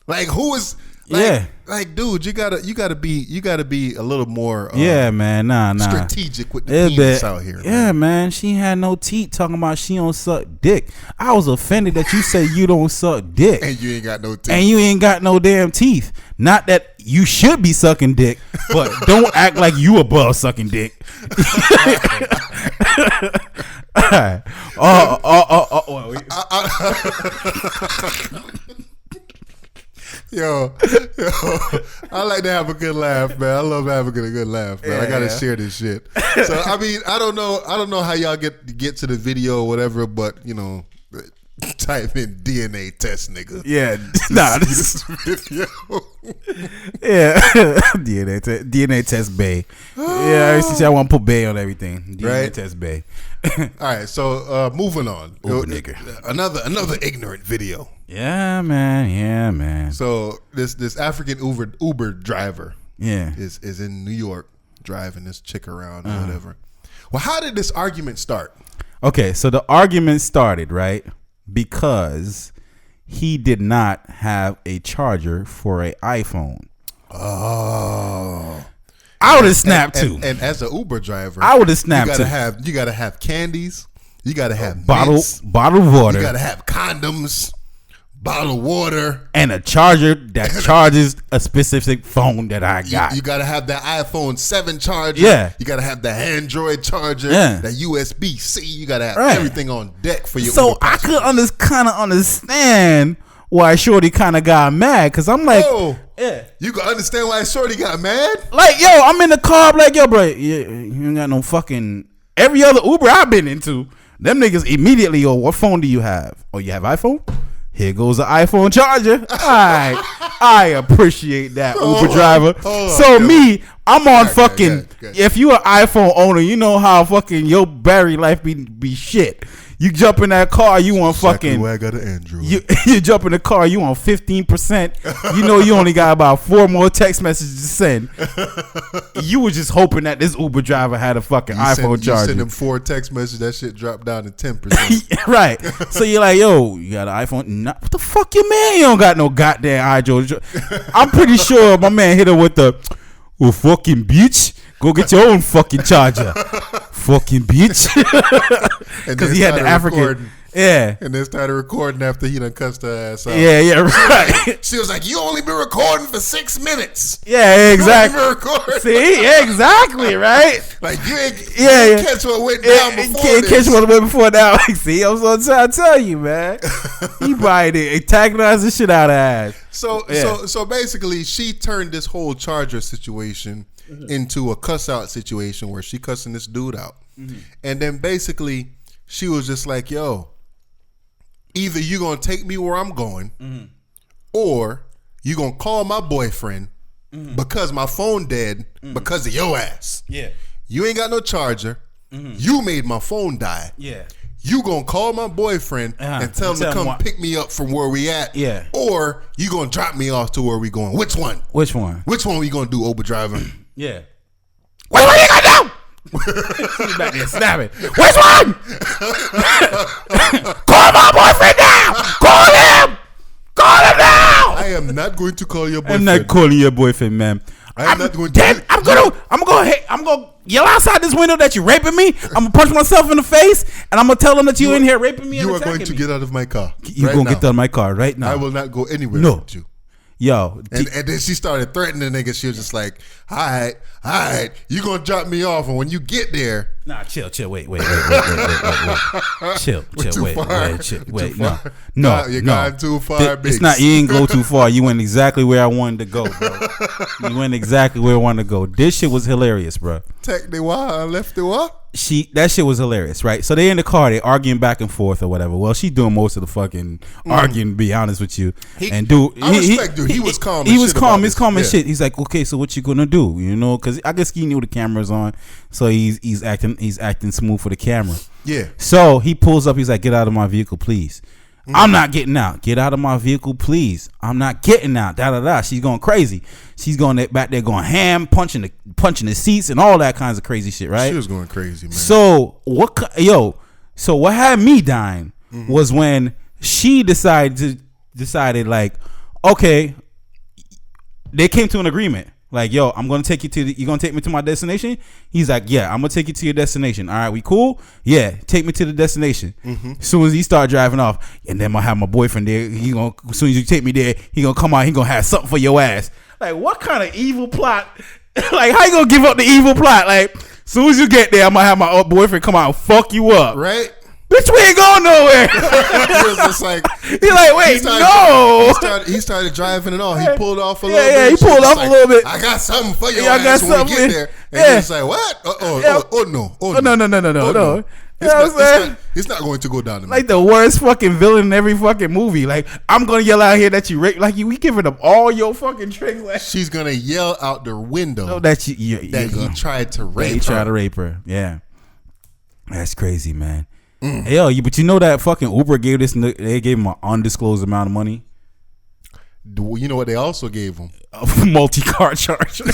Like, who is like, dude, you gotta be a little more man, nah strategic with the penis out here. Yeah, man. She had no teeth talking about she don't suck dick. I was offended that you say you don't suck dick. And you ain't got no teeth. And you ain't got no damn teeth. Not that you should be sucking dick, but don't act like you above sucking dick. Yo, I like to have a good laugh, man. I love having a good laugh, man. I gotta share this shit. So I mean, I don't know how y'all get to the video or whatever, but you know, type in DNA test, nigga. Yeah, nah, this video. yeah, DNA test Bay. Yeah, I want to put Bay on everything. DNA Right. test Bay. All right, so moving on. Uber nigga. Another ignorant video. Yeah, man. Yeah, man. So this African Uber driver Yeah. is in New York driving this chick around or whatever. Well, how did this argument start? Okay, so the argument started, right? Because he did not have a charger for an iPhone. Oh, I would have snapped too. And as an Uber driver, I would have snapped too. You gotta have candies. You gotta have Bottled mints, water. You gotta have condoms, bottled water, and a charger that charges a specific phone that I got. You gotta have that iPhone 7 charger. Yeah. You gotta have the Android charger. Yeah. That USB-C. You gotta have Right. everything on deck for your So Uber I passengers. could kind of understand why Shorty kind of got mad, because I'm like, Oh, yeah. you can understand why Shorty got mad? Like, yo, I'm in the car, I'm like, yo, bro, you ain't got no fucking. Every other Uber I've been into, them niggas immediately, yo, what phone do you have? Oh, you have iPhone? Here goes the iPhone charger. I appreciate that, Uber driver. So me, I'm on fucking. good. If you an iPhone owner, you know how fucking your battery life be shit. You jump in that car, you want Exactly fucking. why I got an Android. You jump in the car, you on 15%. You know you only got about 4 more text messages to send. You was just hoping that this Uber driver had a fucking iPhone You charger. send them 4 text messages, that shit dropped down to 10%. Right. So you're like, yo, you got an iPhone? Nah, what the fuck you man? You don't got no goddamn iPhone. I'm pretty sure my man hit her with the, well, fucking bitch. Go get your own fucking charger. Fucking bitch. Because he had the African. Recording. Yeah. And then started recording after he done cussed her ass out. Yeah, right. She was like, you only been recording for 6 minutes. Yeah, exactly. You only been recording. See, exactly, right? Like, you ain't Yeah. catch what went down before Can't this. catch what went before now. See, I'm so trying to tell you, man. He probably did antagonize the shit out of ass. So basically, she turned this whole charger situation into a cuss out situation where she cussing this dude out. And then basically, she was just like, yo, either you gonna take me where I'm going, or you gonna call my boyfriend because my phone dead because of your ass. Yeah. You ain't got no charger. You made my phone die. Yeah. You gonna call my boyfriend and tell him to come pick me up from where we at. Yeah. Or you gonna drop me off to where we going. Which one? Which one? Which one we gonna do, Uber driver? Yeah. What you gonna do? He's back there snapping. Which one? Call my boyfriend now. Call him. Call him now. I am not going to call your boyfriend. I'm not calling your boyfriend, man. I'm not going to. Then I'm gonna yell outside this window that you're raping me. I'm gonna punch myself in the face, and I'm gonna tell them that you in here raping me. You and are going to me. get out of my car. You right gonna now. get out of my car right now? I will not go anywhere with you. Yo, And then she started threatening the nigga. She was just like, all right, you gonna drop me off, and when you get there, nah, chill, wait, chill, too wait, far. chill, Too wait, far. no, You're going too far, It's Biggs. not. You ain't go too far. You went exactly where I wanted to go, bro. You went exactly where I wanted to go. This shit was hilarious, bro. Take the wall, left the wall. That shit was hilarious, right? So they in the car, they arguing back and forth or whatever. Well, she doing most of the fucking arguing, to be honest with you. I respect dude. He was calm. He was calm. He's He's calm as shit. He's like, okay, so what you gonna do? You know, because I guess he knew the camera's on, so he's acting smooth for the camera. Yeah. So he pulls up. He's like, get out of my vehicle, please. I'm not getting out. Get out of my vehicle, please. I'm not getting out. Da da da. She's going crazy. She's going back there going ham, punching the seats and all that kinds of crazy shit, right? She was going crazy, man. So what had me dying was when she decided like, okay, they came to an agreement. Like, yo, I'm gonna take you you gonna take me to my destination? He's like, yeah, I'm gonna take you to your destination. All right, we cool? Yeah, take me to the destination. As soon as he start driving off, and then I have my boyfriend there. As soon as you take me there, he gonna come out. He gonna have something for your ass. Like, what kind of evil plot? Like, how you gonna give up the evil plot? Like, as soon as you get there, I'm gonna have my boyfriend come out and fuck you up. Right? Bitch, we ain't going nowhere. He was just like, He's like, wait, no. He started driving it all. He pulled off a little bit. Yeah, he pulled off a little bit. I got something for you. Yeah, I got when we something. get there. And he was like, what? No. No. You know what I'm saying? It's not going to go down. Like the worst fucking villain in every fucking movie. Like, I'm gonna yell out here that you rape. Like, we giving up all your fucking tricks. Like, she's gonna yell out the window that he tried to rape her. He tried to rape her. Yeah, that's crazy, man. Hey, yo, but you know that fucking Uber gave they gave him an undisclosed amount of money. You know what they also gave him? Multi-car charges.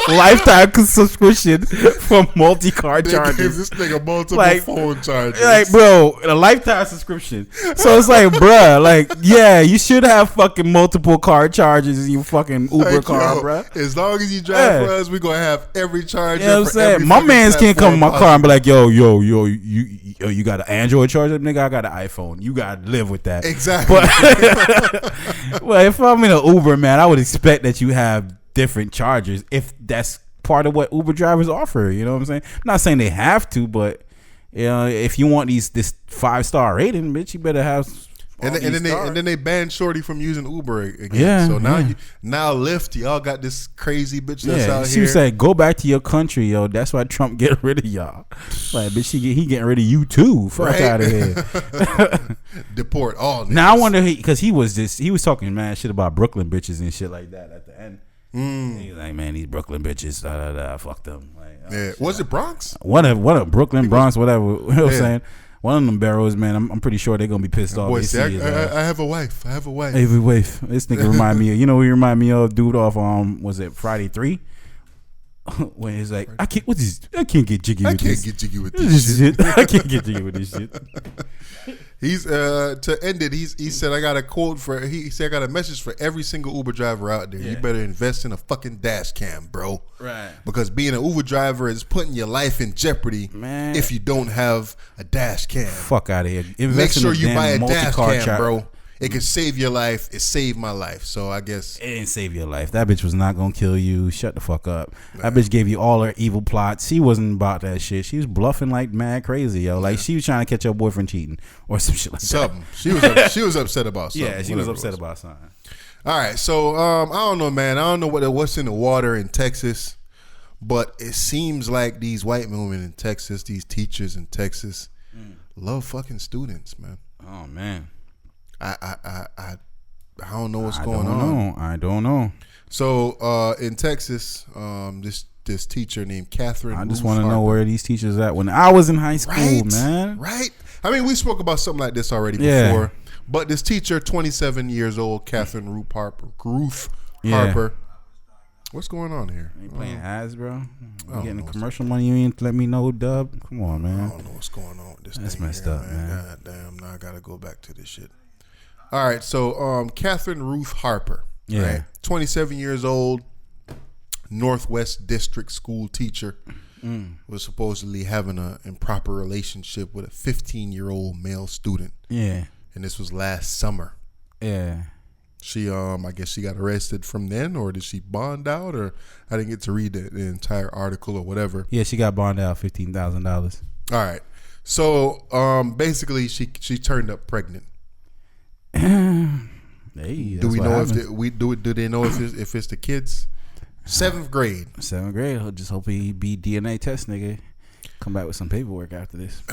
Lifetime subscription for multi-car charges. They gave this nigga multiple phone charges. Like, bro, a lifetime subscription. So it's like, bruh, like, yeah, you should have fucking multiple car charges in your fucking Uber car, bruh. As long as you drive for us, we're going to have every charger. You know what I'm saying? My mans can't come in my car and be like, yo, you got an Android charger? Nigga, I got an iPhone. You got to live with that. Exactly. But, well, if I'm in an Uber, man, I would expect that you have different chargers if that's part of what Uber drivers offer. You know what I'm saying? I'm not saying they have to, but you know, if you want this 5-star rating, bitch, you better have. And then they banned Shorty from using Uber again. Yeah. So now Lyft, y'all got this crazy bitch that's out here. She said, "Go back to your country, yo. That's why Trump get rid of y'all. Like, bitch, he getting rid of you too. Fuck out of here. Deport all. Niggas. Now I wonder because he was talking mad shit about Brooklyn bitches and shit like that at the end. He's like, man, these Brooklyn bitches, fuck them. Like, was it Bronx? What a Brooklyn, Bronx, whatever. You know what I'm saying? One of them barrels, man, I'm pretty sure they're gonna be pissed off. Boy, see, I have a wife. I have a wife. Hey, wife. This nigga remind me of, you know who he remind me of? Dude off was it Friday 3? When he's like, I can't get jiggy with this shit. I can't get jiggy with this shit. He's to end it. He said, I got a quote for. He said, I got a message for every single Uber driver out there. Yeah. You better invest in a fucking dash cam, bro. Right. Because being an Uber driver is putting your life in jeopardy, man. If you don't have a dash cam. Fuck out of here. Make sure you buy a dash cam, bro. It can save your life. It saved my life. So I guess it didn't save your life. That bitch was not gonna kill you. Shut the fuck up. That bitch gave you all her evil plots. She wasn't about that shit. She was bluffing like mad crazy, yo. Like she was trying to catch her boyfriend cheating or some shit like that. She was upset about something. Yeah, she was upset about something. All right, so I don't know, man. I don't know what's in the water in Texas, but it seems like these white women in Texas, these teachers in Texas, love fucking students, man. Oh man. I don't know what's going on. I don't know. So in Texas, this teacher named Catherine. I just want to know where these teachers at when I was in high school, man. Right. I mean, we spoke about something like this already before. But this teacher, 27 years old, Catherine Ruth Harper. What's going on here? You playing ads, bro? You getting commercial money? You ain't let me know, Dub. Come on, man. I don't know what's going on with this. That's thing messed here, up, man. God damn. Now I gotta go back to this shit. All right, so Catherine Ruth Harper, right? 27 years old, Northwest District school teacher, was supposedly having an improper relationship with a 15-year-old male student. Yeah. And this was last summer. Yeah. She, I guess she got arrested from then, or did she bond out, or I didn't get to read the entire article or whatever. Yeah, she got bonded out $15,000. All right. So basically, she turned up pregnant. Hey, do we know do they know if it's the kids? 7th grade. 7th grade. Just hope he be DNA test, nigga. Come back with some paperwork after this.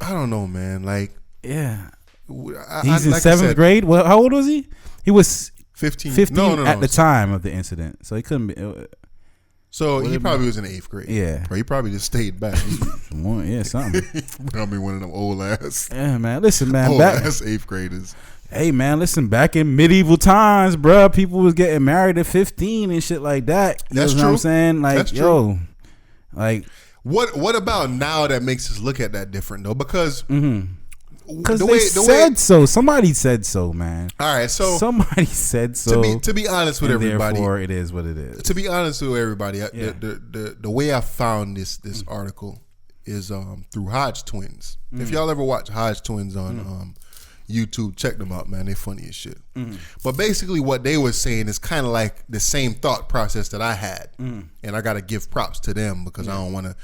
I don't know, man. Like, yeah, he's in 7th grade. Well, how old was he? He was 15. 15 at the time of the incident, so he couldn't be. So he probably was in 8th grade. Yeah. Or he probably just stayed back. Something. Probably one of them old ass. Yeah, man. Listen, man. Old ass 8th graders. Hey, man. Listen, back in medieval times, bro, people was getting married at 15 and shit like that. That's true. What I'm saying? Like, that's yo. Like. What about now that makes us look at that different, though? Because... Because they said so. Somebody said so, man. All right, so somebody said so. To be honest with everybody, therefore it is what it is. To be honest with everybody, the way I found this article is through Hodge Twins. If y'all ever watch Hodge Twins on YouTube, check them out, man. They funny as shit. But basically, what they were saying is kind of like the same thought process that I had, and I got to give props to them because I don't want to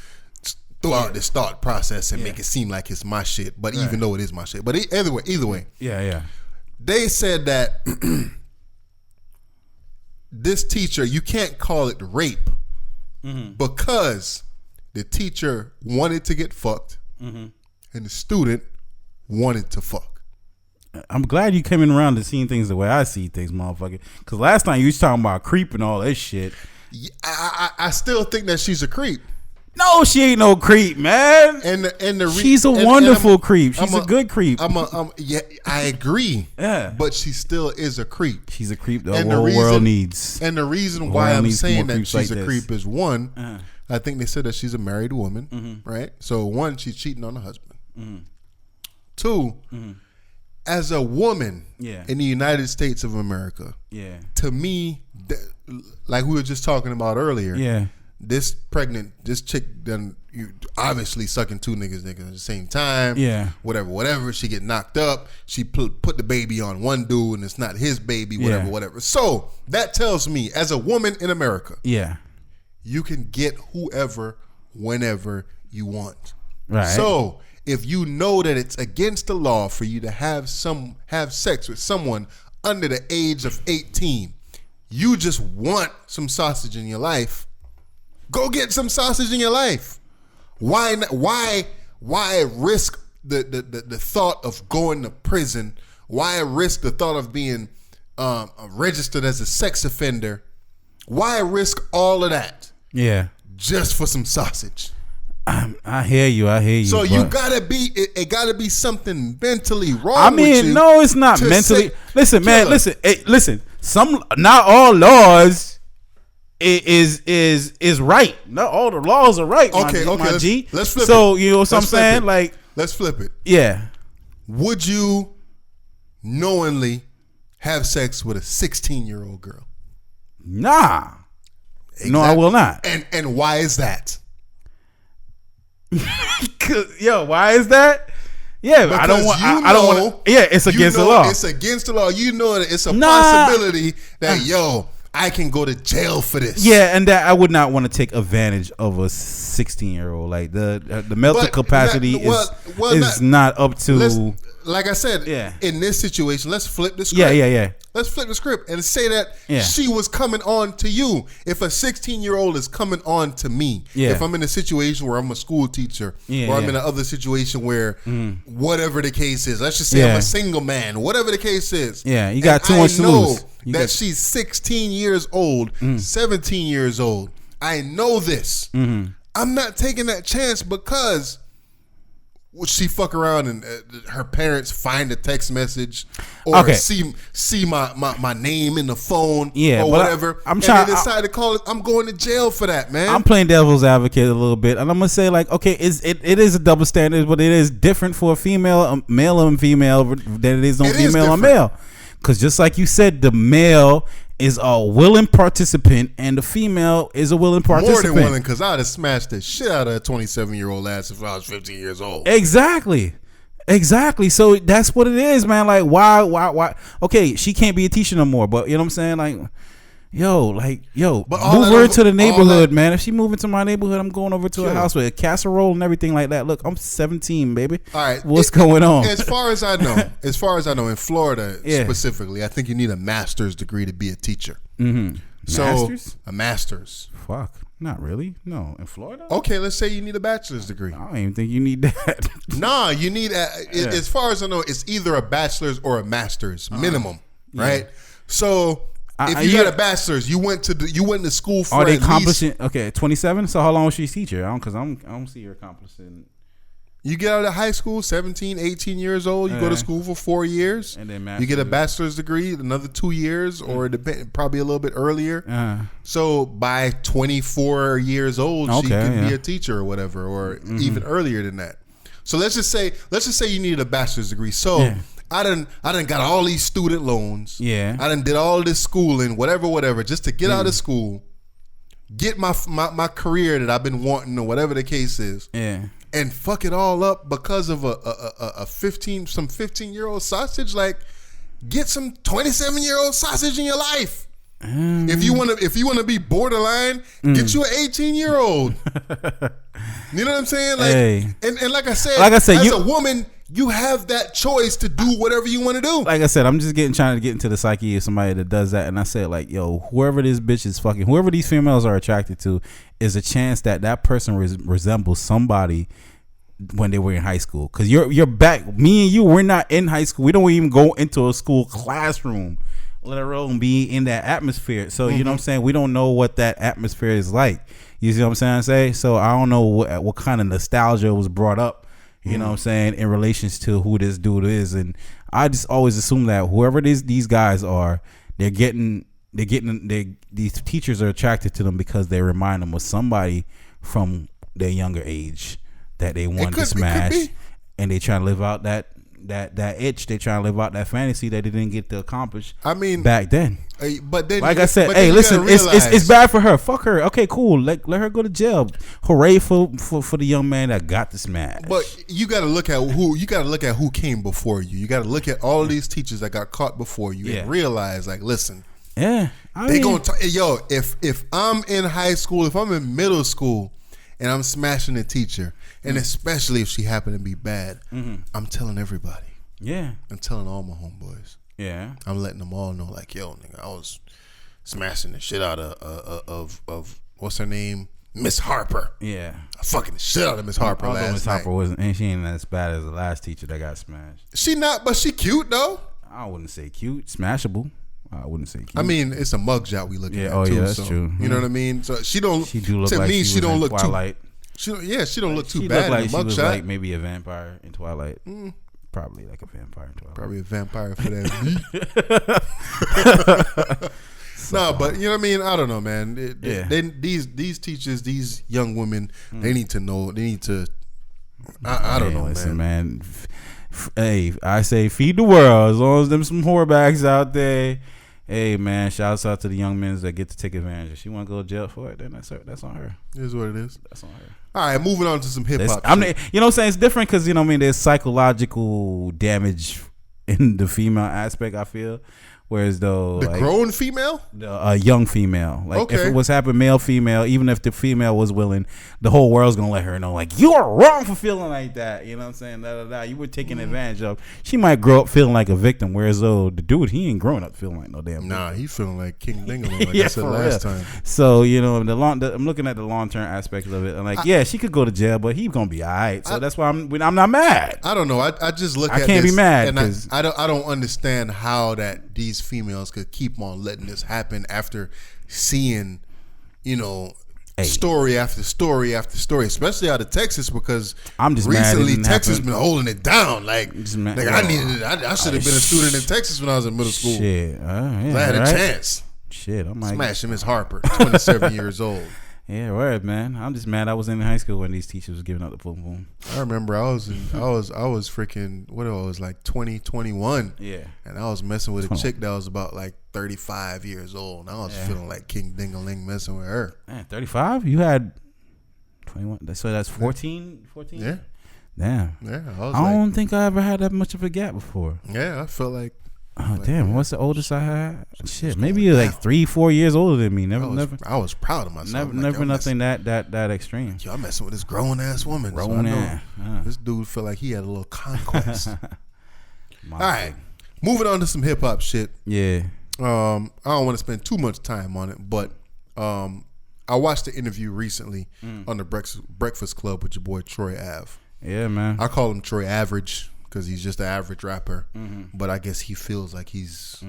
throw out this thought process and make it seem like it's my shit, but even though it is my shit. But either way. Yeah. They said that this teacher, you can't call it rape because the teacher wanted to get fucked. and the student wanted to fuck. I'm glad you coming around to seeing things the way I see things, motherfucker. Because last time you was talking about creep and all that shit. Yeah, I still think that she's a creep. No, she ain't no creep, man. She's a wonderful creep. She's a good creep. Yeah, I agree. Yeah, but she still is a creep. She's a creep the whole world needs. And the reason why I'm saying that she's a creep is one, I think they said that she's a married woman, right? So one, she's cheating on her husband. Two, as a woman in the United States of America, to me, like we were just talking about earlier, this chick done obviously sucking two niggas at the same time. Whatever. She get knocked up. She put the baby on one dude and it's not his baby. Whatever. So that tells me, as a woman in America, you can get whoever, whenever you want. Right. So if you know that it's against the law for you to have sex with someone under the age of 18, you just want some sausage in your life. Go get some sausage in your life. Why risk the thought of going to prison? Why risk the thought of being registered as a sex offender? Why risk all of that? Yeah, just for some sausage. I hear you. So you gotta be. It gotta be something mentally wrong. I mean, with you no, it's not mentally. Listen, man. Listen. Some, not all laws is right. Not all the laws are right. Okay. My G. Let's flip it. So you know what I'm saying? Like, let's flip it. Yeah. Would you knowingly have sex with a 16-year-old girl? Nah. Exactly. No, I will not. And why is that? Why is that? Yeah, because I don't want. Yeah, it's against the law. It's against the law. You know that it's a possibility that I can go to jail for this. Yeah, and that I would not want to take advantage of a 16-year-old. Like the mental capacity is not up to. Like I said, in this situation, let's flip the script. Yeah. Let's flip the script and say that she was coming on to you. If a 16-year-old is coming on to me, if I'm in a situation where I'm a school teacher, or I'm in another situation where whatever the case is, let's just say I'm a single man, whatever the case is. Yeah, you got too much to lose. She's 16 years old, 17 years old. I know this. I'm not taking that chance because would she fuck around and her parents find a text message or see my name in the phone or whatever, and they decide to call it, I'm going to jail for that, man. I'm playing devil's advocate a little bit, and I'm gonna say like, okay, it is a double standard, but it is different for a female, male and female than it is on female and male. Because just like you said, the male is a willing participant and the female is a willing participant. More than willing, because I'd have smashed the shit out of a 27-year-old ass if I was 15 years old. Exactly. So that's what it is, man. Like, why? Okay, she can't be a teacher no more, but you know what I'm saying? Like, move her to the neighborhood, man. If she move into my neighborhood, I'm going over to her house with a casserole and everything like that. Look, I'm 17, baby. All right. What's going on? As far as I know, in Florida specifically, I think you need a master's degree to be a teacher. So Masters? A master's. Fuck. Not really. No. In Florida? Okay, let's say you need a bachelor's degree. I don't even think you need that. Nah, you need as far as I know, it's either a bachelor's or a master's minimum, right? So if you got a bachelor's, you went to school for. Are they accomplishing? Okay, 27. So how long was she a teacher? I don't see her accomplishing. You get out of high school, 17, 18 years old. You go to school for 4 years. And then you get a bachelor's degree, another 2 years, or probably a little bit earlier. So by 24 years old, she can be a teacher or whatever, or even earlier than that. So let's just say you needed a bachelor's degree. So I done got all these student loans. I done did all this schooling, whatever, just to get out of school, get my career that I've been wanting or whatever the case is. And fuck it all up because of a 15-year-old sausage. Like, get some 27-year-old sausage in your life. If you wanna be borderline, get you an 18-year-old. You know what I'm saying? Like, and like I said, as a woman, you have that choice to do whatever you want to do. Like I said, I'm just trying to get into the psyche of somebody that does that. And I said, like, yo, whoever this bitch is fucking, whoever these females are attracted to, is a chance that person resembles somebody when they were in high school. Because you're back. Me and you, we're not in high school. We don't even go into a school classroom, let alone be in that atmosphere. So you know what I'm saying? We don't know what that atmosphere is like. You see what I'm saying? So I don't know what kind of nostalgia was brought up, you know what I'm saying, in relations to who this dude is. And I just always assume that whoever these guys are, these teachers are attracted to them because they remind them of somebody from their younger age that they want to smash, and they try to live out that itch. They try to live out that fantasy that they didn't get to accomplish. I mean, back then. But then, like I said, hey, listen, it's bad for her. Fuck her. Okay, cool. Let her go to jail. Hooray for the young man that got the smash. But you got to look at who came before you. You got to look at all of these teachers that got caught before you and realize, like, listen, they gonna if I'm in high school, if I'm in middle school, and I'm smashing a teacher, and especially if she happened to be bad, I'm telling everybody. Yeah, I'm telling all my homeboys. Yeah, I'm letting them all know, like, yo, nigga, I was smashing the shit out of what's her name, Miss Harper. Yeah, I fucking the shit out of Miss Harper last night. Miss Harper wasn't, and she ain't as bad as the last teacher that got smashed. She not, but she cute though. I wouldn't say cute, smashable. I wouldn't say cute. I mean, it's a mugshot we looking at. Oh too, yeah, that's so, true. You know what I mean? So she don't. She do look to like me, she don't look Twilight. Too. She don't look too she bad. Looked like in she a was mugshot. like maybe a vampire in Twilight. Probably like a vampire in Twilight. Probably a vampire for that. No, but you know what I mean. I don't know, man. These teachers, these young women, they need to know. They need to. I don't know, listen, man. Hey, I say feed the world. As long as them some whorebags out there. Hey, man, shouts out to the young men that get to take advantage. If she want to go to jail for it, then that's her. That's on her. It is what it is. That's on her. All right, moving on to some hip hop. You know what I'm saying? It's different because, you know what I mean, there's psychological damage in the female aspect, I feel. Whereas though the grown female, a young female, like if it was happening male female, even if the female was willing, the whole world's gonna let her know, like, you are wrong for feeling like that. You know what I'm saying? You were taken advantage of. She might grow up feeling like a victim, whereas though the dude, he ain't growing up feeling like no damn victim. Nah, he feeling like King Dingaling, like I said last time. So you know, I'm looking at the long term aspect of it, and like, she could go to jail, but he's gonna be all right. So that's why I'm not mad. I don't know. I just look. I can't be mad, and I don't understand how that these females could keep on letting this happen after seeing, you know, story after story after story, especially out of Texas, because I'm just recently mad Texas been holding it down. Like, I should have been a student in Texas when I was in middle school. Shit, I had a chance. Shit, I'm like smashing Miss Harper, 27 years old. Yeah, word, man. I'm just mad I was in high school when these teachers was giving out the boom boom. I remember I was freaking, what it was, like 20, 21. Yeah. And I was messing with a chick that was about like 35 years old. And I was feeling like King Dingaling messing with her. Man, 35? You had 21. So that's 14? 14? Yeah. Damn. Yeah. I don't think I ever had that much of a gap before. Yeah, I felt like. Oh, damn. What's the oldest I had? Shit, maybe you're like 3-4 years older than me. I was proud of myself. Never nothing that extreme. Yo, I'm messing with this grown ass woman. This dude felt like he had a little conquest. All right. Moving on to some hip hop shit. Yeah. I don't want to spend too much time on it, but I watched the interview recently on the Breakfast Club with your boy Troy Ave. Yeah, man. I call him Troy Average because he's just an average rapper, but I guess he feels like he's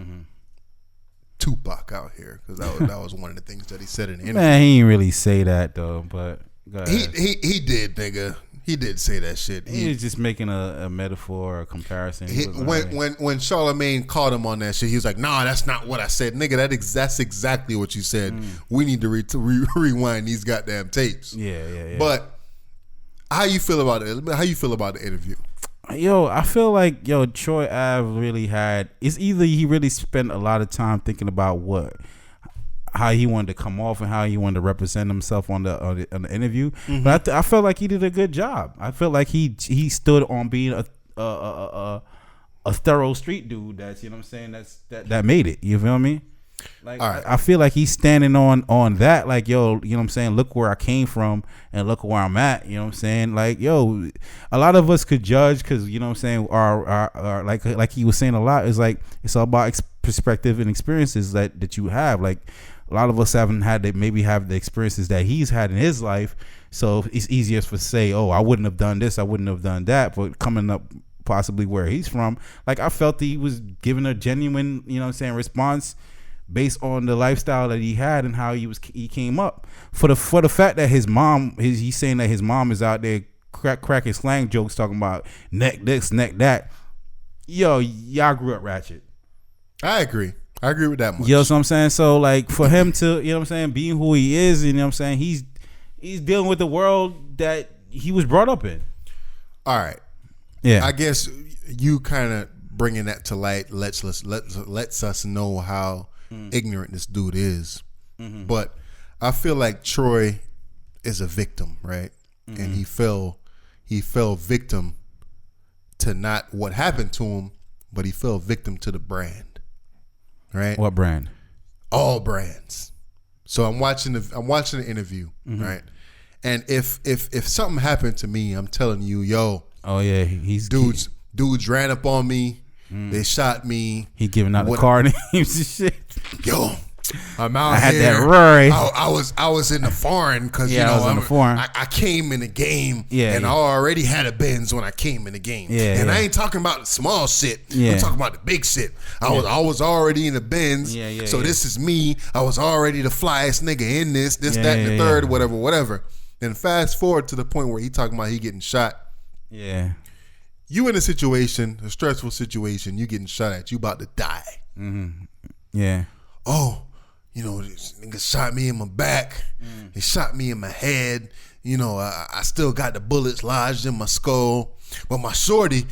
Tupac out here, because that was one of the things that he said in the interview. Man, he didn't really say that though, but he did, nigga. He did say that shit. He was just making a metaphor or a comparison. When Charlemagne caught him on that shit, he was like, "Nah, that's not what I said, nigga. That's exactly what you said. We need to rewind these goddamn tapes." Yeah. But how you feel about it? How you feel about the interview? Yo, I feel like Troy Ave really had. It's either he really spent a lot of time thinking about how he wanted to come off and how he wanted to represent himself on the interview. But I felt like he did a good job. I felt like he stood on being a thorough street dude. That's, you know what I'm saying, that made it. You feel me? Like, right. I feel like he's standing on that, like, yo, you know what I'm saying, look where I came from and look where I'm at, you know what I'm saying, like, yo, a lot of us could judge because, you know what I'm saying, our like he was saying a lot, is like, it's all about perspective and experiences that you have. Like a lot of us haven't had maybe have the experiences that he's had in his life. So it's easier to say, oh, I wouldn't have done this, I wouldn't have done that. But coming up possibly where he's from, like I felt he was giving a genuine, response based on the lifestyle that he had and how he came up. For the fact that his mom, he's saying that his mom is out there cracking slang jokes talking about neck this, neck that. Yo, y'all grew up ratchet. I agree with that much. You know what I'm saying? So like for him to, being who he is, he's dealing with the world that he was brought up in. All right. Yeah. I guess you kind of bringing that to light lets us know how ignorant this dude is. Mm-hmm. But I feel like Troy is a victim, right? Mm-hmm. And he fell victim to not what happened to him, but he fell victim to the brand, right? What brand? All brands. So I'm watching the interview, mm-hmm. right? And if something happened to me, I'm telling you, yo. Oh yeah, dudes ran up on me. They shot me. He giving out the car names and shit. Yo, I'm out I here. had that Rory. I was in the foreign because I came in the game and I already had a Benz when I came in the game. Yeah, and I ain't talking about the small shit. Yeah. I'm talking about the big shit. I was already in the Benz. So this is me. I was already the flyest nigga in this, that, and the third, whatever. Then fast forward to the point where he talking about he getting shot. Yeah. You in a situation, a stressful situation, you getting shot at, you about to die. Mm-hmm. Yeah. Oh, this nigga shot me in my back. He shot me in my head. I still got the bullets lodged in my skull. But my shorty,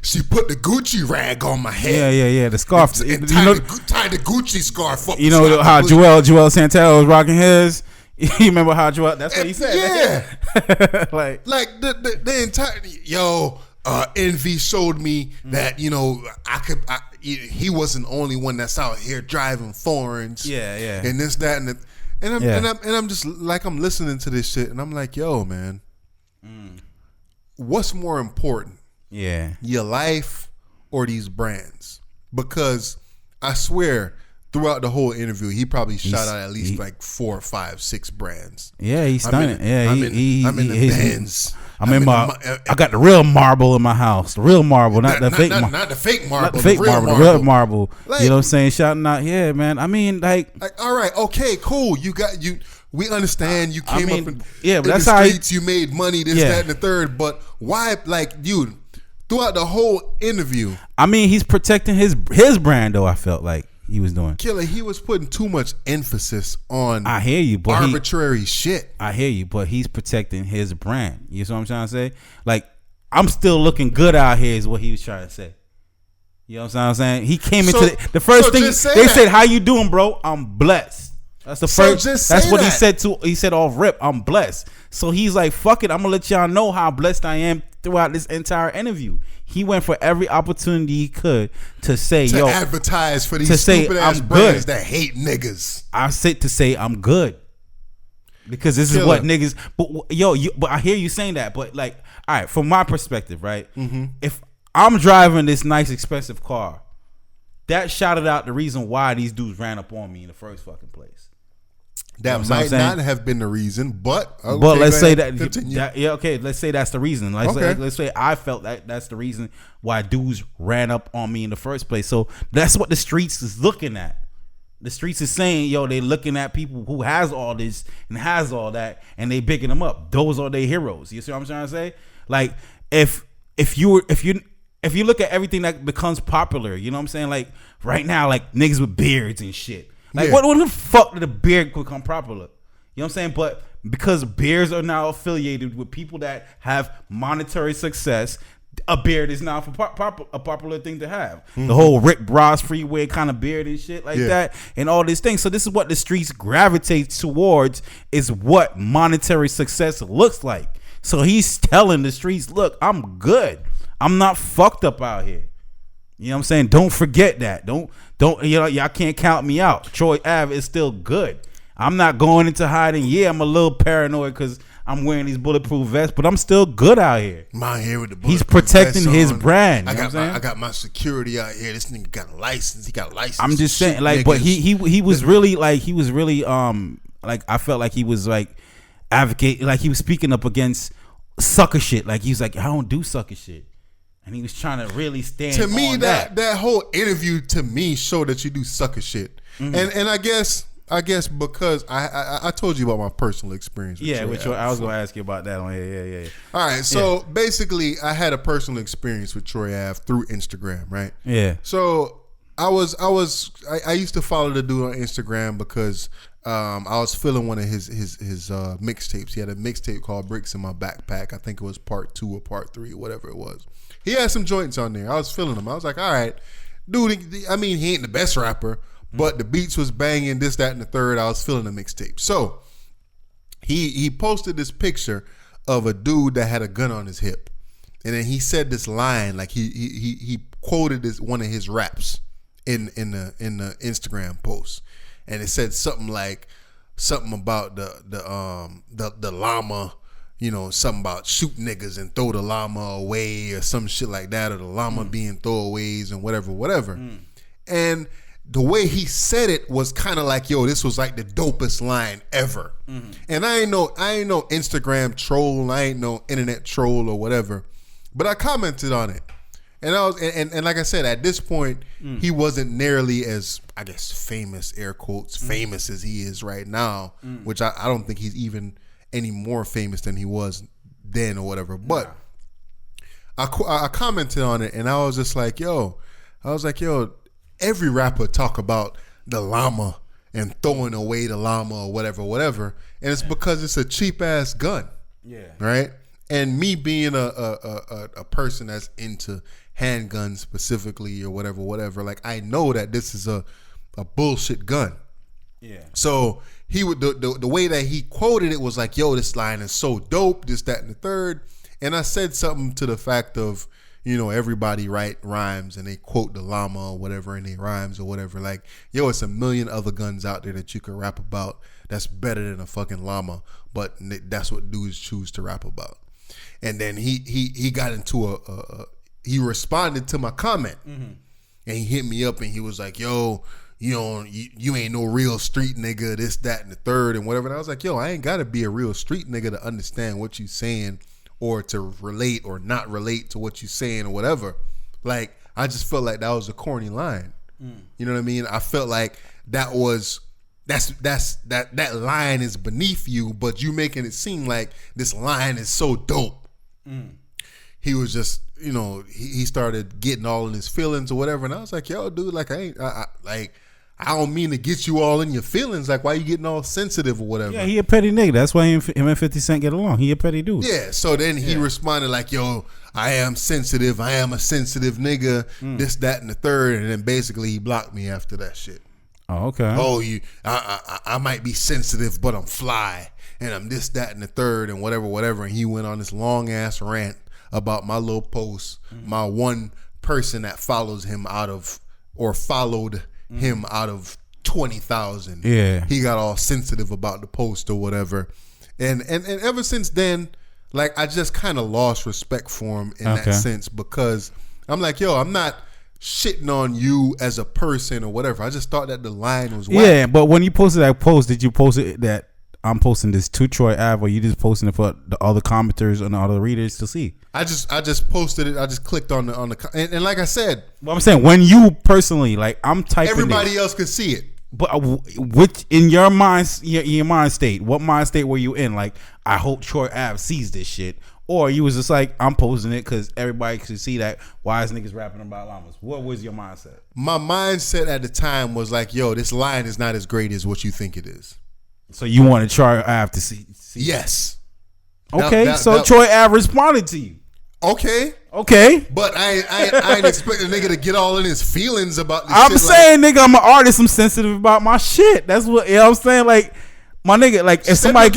she put the Gucci rag on my head. Yeah. The scarf. And tied the Gucci scarf up. You know how Joel Santana was rocking his? You remember how Joel? That's what he said. Yeah. like the entire Envy showed me that he wasn't the only one that's out here driving foreigns. Yeah. And this, that, and I'm just like, I'm listening to this shit and I'm like, yo, man, what's more important? Yeah, your life or these brands? Because I swear, throughout the whole interview, he probably shot out at least like 4, 5, 6 brands. Yeah, he's stunning. I'm in the Benz. I got the real marble in my house. The real marble, not the fake marble. Not the fake marble. Not the fake marble. The real marble. Like, you know what I'm saying? Shouting out, yeah, man. I mean, like all right, okay, cool. We understand you came up in that's the streets. You made money. This, that, and the third. But why, dude? Throughout the whole interview, I mean, he's protecting his brand, though. I felt like he was doing. Killer, he was putting too much emphasis on. I hear you, but arbitrary shit. I hear you, but he's protecting his brand. You know what I'm trying to say? Like, I'm still looking good out here is what he was trying to say. You know what I'm saying? He came into the first thing they said, "How you doing, bro? I'm blessed." That's the first. That's what he said to. He said off rip, "I'm blessed." So he's like, "Fuck it, I'm gonna let y'all know how blessed I am." Throughout this entire interview, he went for every opportunity he could to say, to advertise for these stupid ass brands that hate niggas. I said to say I'm good because this is what niggas. But I hear you saying that. But like, all right, from my perspective, right? Mm-hmm. If I'm driving this nice expensive car, that shouted out the reason why these dudes ran up on me in the first fucking place. That might not have been the reason, but let's say let's say that's the reason. Let's say I felt that's the reason why dudes ran up on me in the first place. So that's what the streets is looking at. The streets is saying, yo, they looking at people who has all this and has all that, and they bigging them up. Those are their heroes. You see what I'm trying to say? Like if you look at everything that becomes popular, you know what I'm saying? Like right now, like niggas with beards and shit. Like, what the fuck did a beard become popular? You know what I'm saying? But because beards are now affiliated with people that have monetary success, a beard is now a popular thing to have. Mm-hmm. The whole Rick Ross freeway kind of beard and shit like that and all these things. So this is what the streets gravitate towards, is what monetary success looks like. So he's telling the streets, look, I'm good. I'm not fucked up out here. You know what I'm saying? Don't forget that. Don't y'all can't count me out. Troy Ave is still good. I'm not going into hiding. Yeah, I'm a little paranoid because I'm wearing these bulletproof vests, but I'm still good out here. My here with the He's protecting his brand. I got my security out here. This nigga got a license. He got a license. I'm just saying, like, but he was really like like I felt like he was like advocate, like he was speaking up against sucker shit. Like he was like, I don't do sucker shit, and he was trying to really stand. To me, on that whole interview to me showed that you do sucker shit, and I guess because I told you about my personal experience. With I was gonna ask you about that on here. Yeah. All right, so basically, I had a personal experience with Troy Ave through Instagram, right? Yeah. So I used to follow the dude on Instagram because I was feeling one of his mixtapes. He had a mixtape called Bricks in My Backpack. I think it was part 2 or part 3 or whatever it was. He had some joints on there. I was feeling them. I was like, all right, dude. I mean, he ain't the best rapper, but the beats was banging, this, that, and the third. I was feeling the mixtape. So he posted this picture of a dude that had a gun on his hip, and then he said this line, like he quoted this one of his raps in the Instagram post, and it said something about the llama, you know, something about shoot niggas and throw the llama away or some shit like that, or the llama being throwaways and whatever. And the way he said it was kind of like, yo, this was like the dopest line ever. And I ain't no Instagram troll, I ain't no internet troll or whatever, but I commented on it. And I was, and like I said, at this point, he wasn't nearly as, I guess, famous, air quotes, famous as he is right now, which I don't think he's even any more famous than he was then or whatever. But I commented on it, and I was just like, yo, every rapper talk about the llama and throwing away the llama or whatever, and it's because it's a cheap ass gun, right? And me being a person that's into handguns specifically or whatever, like I know that this is a bullshit gun. Yeah. So he would the way that he quoted it was like, yo, this line is so dope, this, that, and the third. And I said something to the fact of, you know, everybody write rhymes and they quote the llama or whatever in their rhymes or whatever. Like, yo, it's a million other guns out there that you could rap about that's better than a fucking llama, but that's what dudes choose to rap about. And then he got into he responded to my comment, and he hit me up and he was like, yo, you ain't no real street nigga, this, that, and the third and whatever. And I was like, yo, I ain't gotta be a real street nigga to understand what you saying or to relate or not relate to what you saying or whatever. Like, I just felt like that was a corny line. You know what I mean? I felt like that line is beneath you, but you making it seem like this line is so dope. He was just, you know, he started getting all in his feelings or whatever, and I was like, yo, dude, like I don't mean to get you all in your feelings. Like, why you getting all sensitive or whatever? Yeah, he a petty nigga. That's why him and 50 Cent get along. He a petty dude. Yeah, so then he responded like, yo, I am sensitive. I am a sensitive nigga. This, that, and the third. And then basically he blocked me after that shit. Oh, okay. Oh, I might be sensitive, but I'm fly. And I'm this, that, and the third and whatever. And he went on this long-ass rant about my little post, my one person that follows him out of, or followed him out of 20,000. Yeah, he got all sensitive about the post or whatever, and ever since then, like, I just kind of lost respect for him in that sense, because I'm like, yo, I'm not shitting on you as a person or whatever. I just thought that the line was whack. Yeah, but when you posted that post, did you post it that I'm posting this to Troy Ave, or you just posting it for the other commenters and all the readers to see? I just posted it. I just clicked on the and like I said, well, I'm saying when you personally, like, I'm typing, everybody else could see it. But which in your mind, your mind state, what mind state were you in? Like, I hope Troy Ave sees this shit, or you was just like, I'm posting it because everybody could see that wise niggas rapping about llamas. What was your mindset? My mindset at the time was like, yo, this line is not as great as what you think it is. So you wanted Troy Ave to see? Yes. Okay, so Troy Ave responded to you. Okay, but I ain't expect a nigga to get all in his feelings about this. I'm saying, like, nigga, I'm an artist. I'm sensitive about my shit. That's what, you know what I'm saying. Like, my nigga, like, if somebody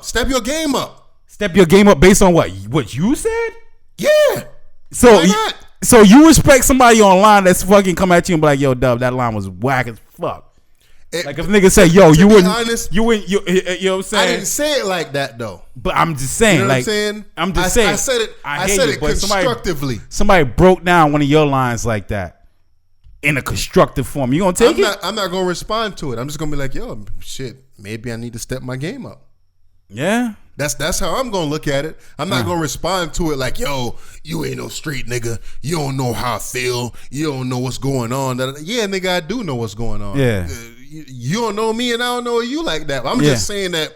step your game up based on what you said. Yeah. So you respect somebody online that's fucking come at you and be like, yo, Dub, that line was whack as fuck. Like if niggas say, "Yo, you wouldn't," honest, you know what I'm saying? I didn't say it like that though. But I'm just saying, You know what like, I'm saying? I'm just saying. I said it. I said it constructively. Somebody broke down one of your lines like that in a constructive form. You gonna take it? I'm not gonna respond to it. I'm just gonna be like, yo, shit. Maybe I need to step my game up. Yeah. That's how I'm gonna look at it. I'm not gonna respond to it like, yo, you ain't no street nigga. You don't know how I feel. You don't know what's going on. Yeah, nigga, I do know what's going on. Yeah. You don't know me and I don't know you like that. I'm just saying that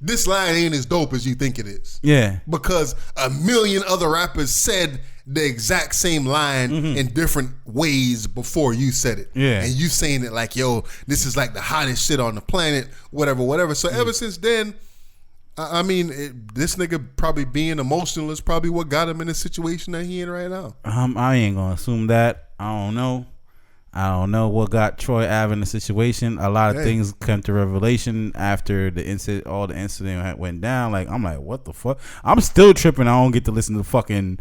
this line ain't as dope as you think it is. Yeah. Because a million other rappers said the exact same line in different ways before you said it. Yeah. And you saying it like, yo, this is like the hottest shit on the planet, whatever. So ever since then, I mean, this nigga probably being emotional is probably what got him in the situation that he in right now. I ain't gonna assume that. I don't know what got Troy Ave in the situation. A lot of things come to revelation after the incident. All the incident went down. Like I'm like, what the fuck? I'm still tripping. I don't get to listen to fucking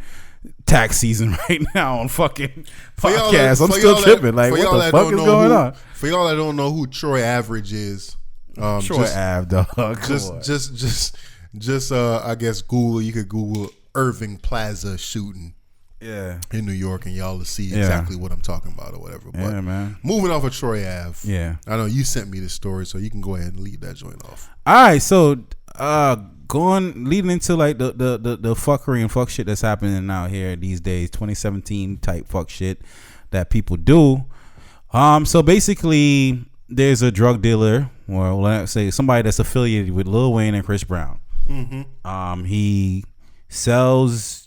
tax season right now on fucking podcast. I'm still tripping. Like what the fuck is going on? For y'all that don't know who Troy Average is. Troy Ave, dog. Just I guess Google. You could Google Irving Plaza shooting. Yeah, in New York, and y'all will see exactly what I'm talking about or whatever. But man. Moving off of Troy Ave. Yeah, I know you sent me this story, so you can go ahead and lead that joint off. All right, so leading into like the fuckery and fuck shit that's happening out here these days, 2017 type fuck shit that people do. So basically, there's a drug dealer, or let's say somebody that's affiliated with Lil Wayne and Chris Brown. Mm-hmm. He sells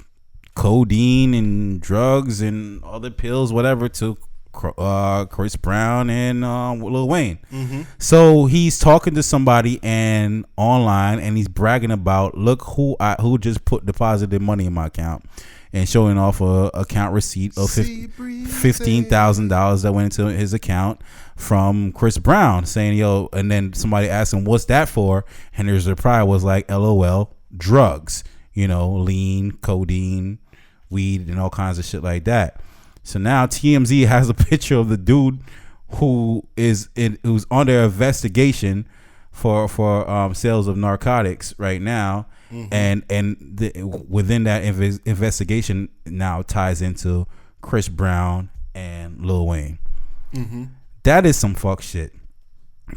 codeine and drugs and other pills, whatever, to Chris Brown and Lil Wayne. Mm-hmm. So he's talking to somebody and online, and he's bragging about, look who just deposited money in my account, and showing off a account receipt of $15,000 that went into his account from Chris Brown, saying, yo, and then somebody asked him, what's that for? And his reply was like, LOL, drugs, lean, codeine, weed, and all kinds of shit like that. So now TMZ has a picture of the dude who's under investigation for sales of narcotics right now. Mm-hmm. and within that investigation now ties into Chris Brown and Lil Wayne. Mm-hmm. That is some fuck shit.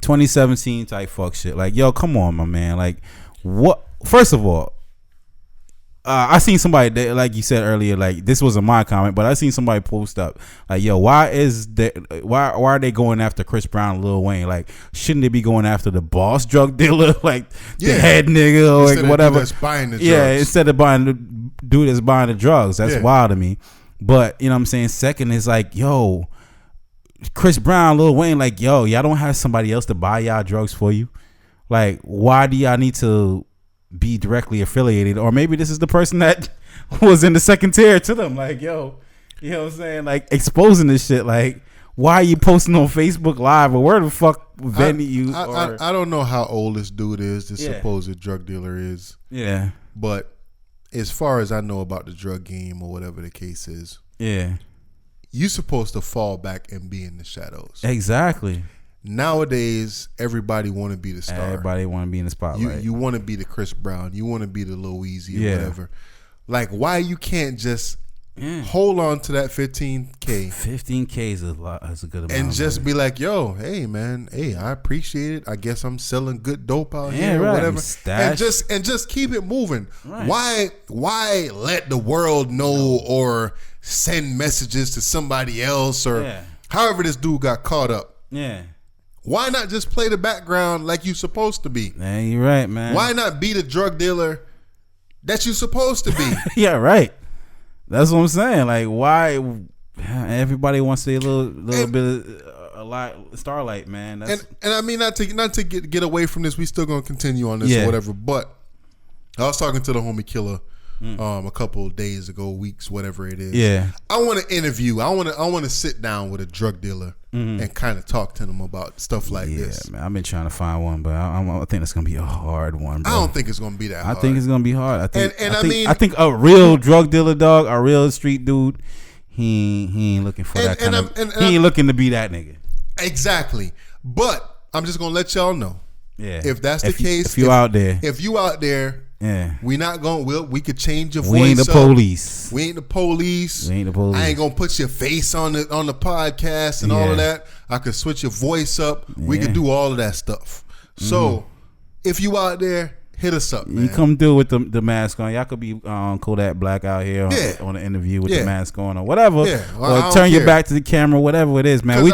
2017 type fuck shit. Like, yo, come on, my man. Like, what? First of all, I seen somebody that, like you said earlier, like this wasn't my comment, but I seen somebody post up like, yo, why are they going after Chris Brown and Lil Wayne? Like, shouldn't they be going after the boss drug dealer, like the head nigga or like whatever? Buying the drugs. Yeah, instead of buying the dude that's buying the drugs. That's wild to me. But you know what I'm saying? Second is like, yo, Chris Brown, Lil Wayne, like, yo, y'all don't have somebody else to buy y'all drugs for you. Like, why do y'all need to be directly affiliated? Or maybe this is the person that was in the second tier to them. Like, yo, you know what I'm saying? Like, exposing this shit. Like, why are you posting on Facebook Live, or where the fuck venue? I don't know how old this dude is, this supposed drug dealer is. Yeah. But as far as I know about the drug game or whatever the case is, you're supposed to fall back and be in the shadows. Exactly. Nowadays, everybody want to be the star. Everybody want to be in the spotlight. You want to be the Chris Brown. You want to be the Lil Weezy or whatever. Like, why you can't just hold on to that $15K? $15K is a lot. That's a good amount. And just be like, yo, hey man, hey, I appreciate it. I guess I'm selling good dope out here or whatever. And just keep it moving. Right. Why let the world know or send messages to somebody else or however this dude got caught up? Yeah. Why not just play the background like you supposed to be? Man, you're right, man. Why not be the drug dealer that you supposed to be? Yeah, right. That's what I'm saying. Like, why everybody wants to be a little bit of a lot starlight, man. And I mean, not to get away from this. We still gonna continue on this or whatever. But I was talking to the homie Killer a couple of days ago, weeks, whatever it is. Yeah, I want to interview. I want to sit down with a drug dealer and kind of talk to them about stuff like this. Yeah, man. I've been trying to find one, but I think it's gonna be a hard one, bro. I don't think it's gonna be that hard. I think it's gonna be hard. I think a real drug dealer, dog, a real street dude, he ain't looking for that kind of. He ain't looking to be that nigga. Exactly, but I'm just gonna let y'all know. Yeah. If that's the case, if you out there, yeah, we not gonna. We could change your voice. We ain't the police. We ain't the police. We ain't the police. I ain't gonna put your face on the podcast and all of that. I could switch your voice up. We could do all of that stuff. So if you out there, hit us up, man. You come through with the mask on. Y'all could be Kodak Black out here on the interview with the mask on or whatever. Yeah. Well, or turn your back to the camera, whatever it is, man. We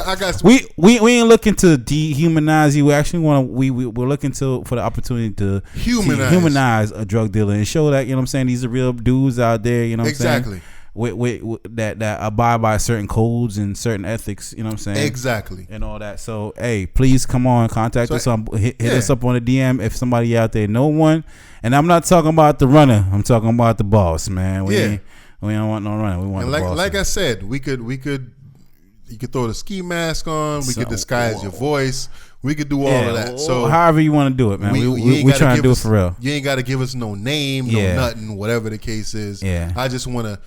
ain't looking to dehumanize you. We actually want to. We're looking for the opportunity to humanize a drug dealer and show that, you know what I'm saying, these are real dudes out there. You know what I'm saying? Exactly. With that abide by certain codes and certain ethics, you know what I'm saying? Exactly. And all that. So, hey, please come on, contact us. Hit us up on the DM if somebody out there know one. And I'm not talking about the runner. I'm talking about the boss, man. We don't want no runner. We want the boss. Like I said, you could throw the ski mask on. We could disguise your voice. We could do all of that. So however you want to do it, man. We trying to do it for real. You ain't got to give us no name, no nothing, whatever the case is. Yeah. I just want to,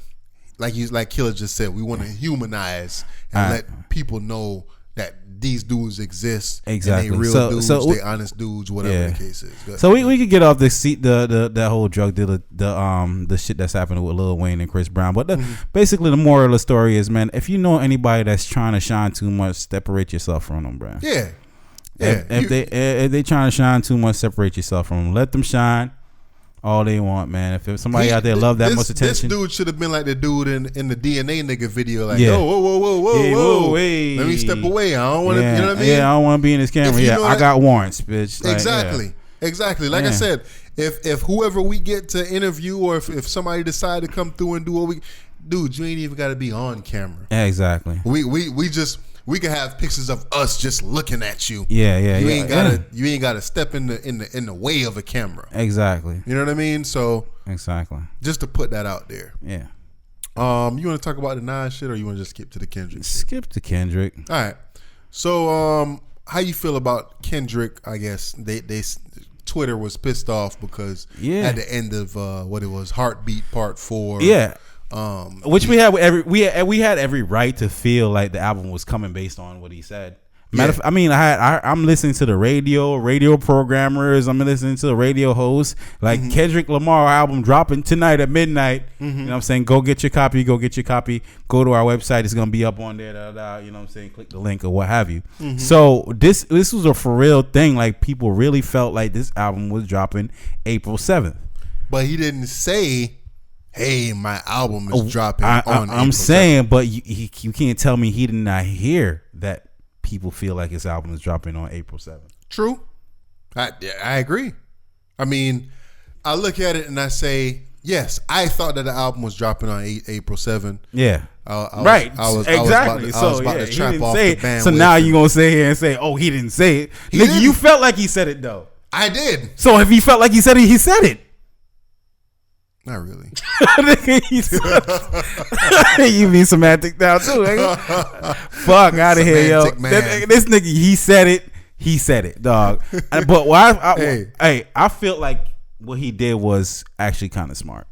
like Killer just said, we want to humanize and let people know that these dudes exist. Exactly. And they real dudes, they honest dudes, whatever the case is. Good. So we could get off the seat, that whole drug dealer, the shit that's happening with Lil Wayne and Chris Brown. But basically the moral of the story is, man, if you know anybody that's trying to shine too much, separate yourself from them, bro. Yeah. If they trying to shine too much, separate yourself from them. Let them shine all they want, man. If somebody out there love that much attention, this dude should have been like the dude in the DNA nigga video, like, whoa, let me step away. I don't want to, you know what I mean? Yeah, I don't want to be in this camera. Yeah, I got warrants, bitch. Exactly. Like I said, if whoever we get to interview, or if somebody decide to come through and do what dude, you ain't even got to be on camera. Exactly. We can have pictures of us just looking at you. You ain't gotta step in the way of a camera. Exactly. You know what I mean? So exactly. Just to put that out there. Yeah. You want to talk about the Nas shit, or you want to just skip to the Kendrick? Skip to Kendrick. All right. So how you feel about Kendrick? I guess they Twitter was pissed off because at the end of what it was, Heartbeat Part 4. Yeah. Which we had every right to feel like the album was coming based on what he said. I'm listening to the radio programmers. I'm listening to the radio hosts. Like Kendrick Lamar album dropping tonight at midnight. You know what I'm saying? Go get your copy. Go to our website. It's gonna be up on there. You know what I'm saying? Click the link or what have you. So this was a for real thing. Like, people really felt like this album was dropping April 7th. But he didn't say, hey, my album is dropping on April 7th. I'm saying, but you can't tell me he did not hear that people feel like his album is dropping on April 7th. True. I agree. I mean, I look at it and I say, yes, I thought that the album was dropping on April 7th. Yeah. I was about to trap off the bandwidth. So now you're going to sit here and say, oh, he didn't say it. Nigga, you felt like he said it, though. I did. So if he felt like he said it, he said it. Not really. You be semantic now too, nigga. Fuck out of here, yo. This nigga, he said it, dog. But I feel like what he did was actually kind of smart.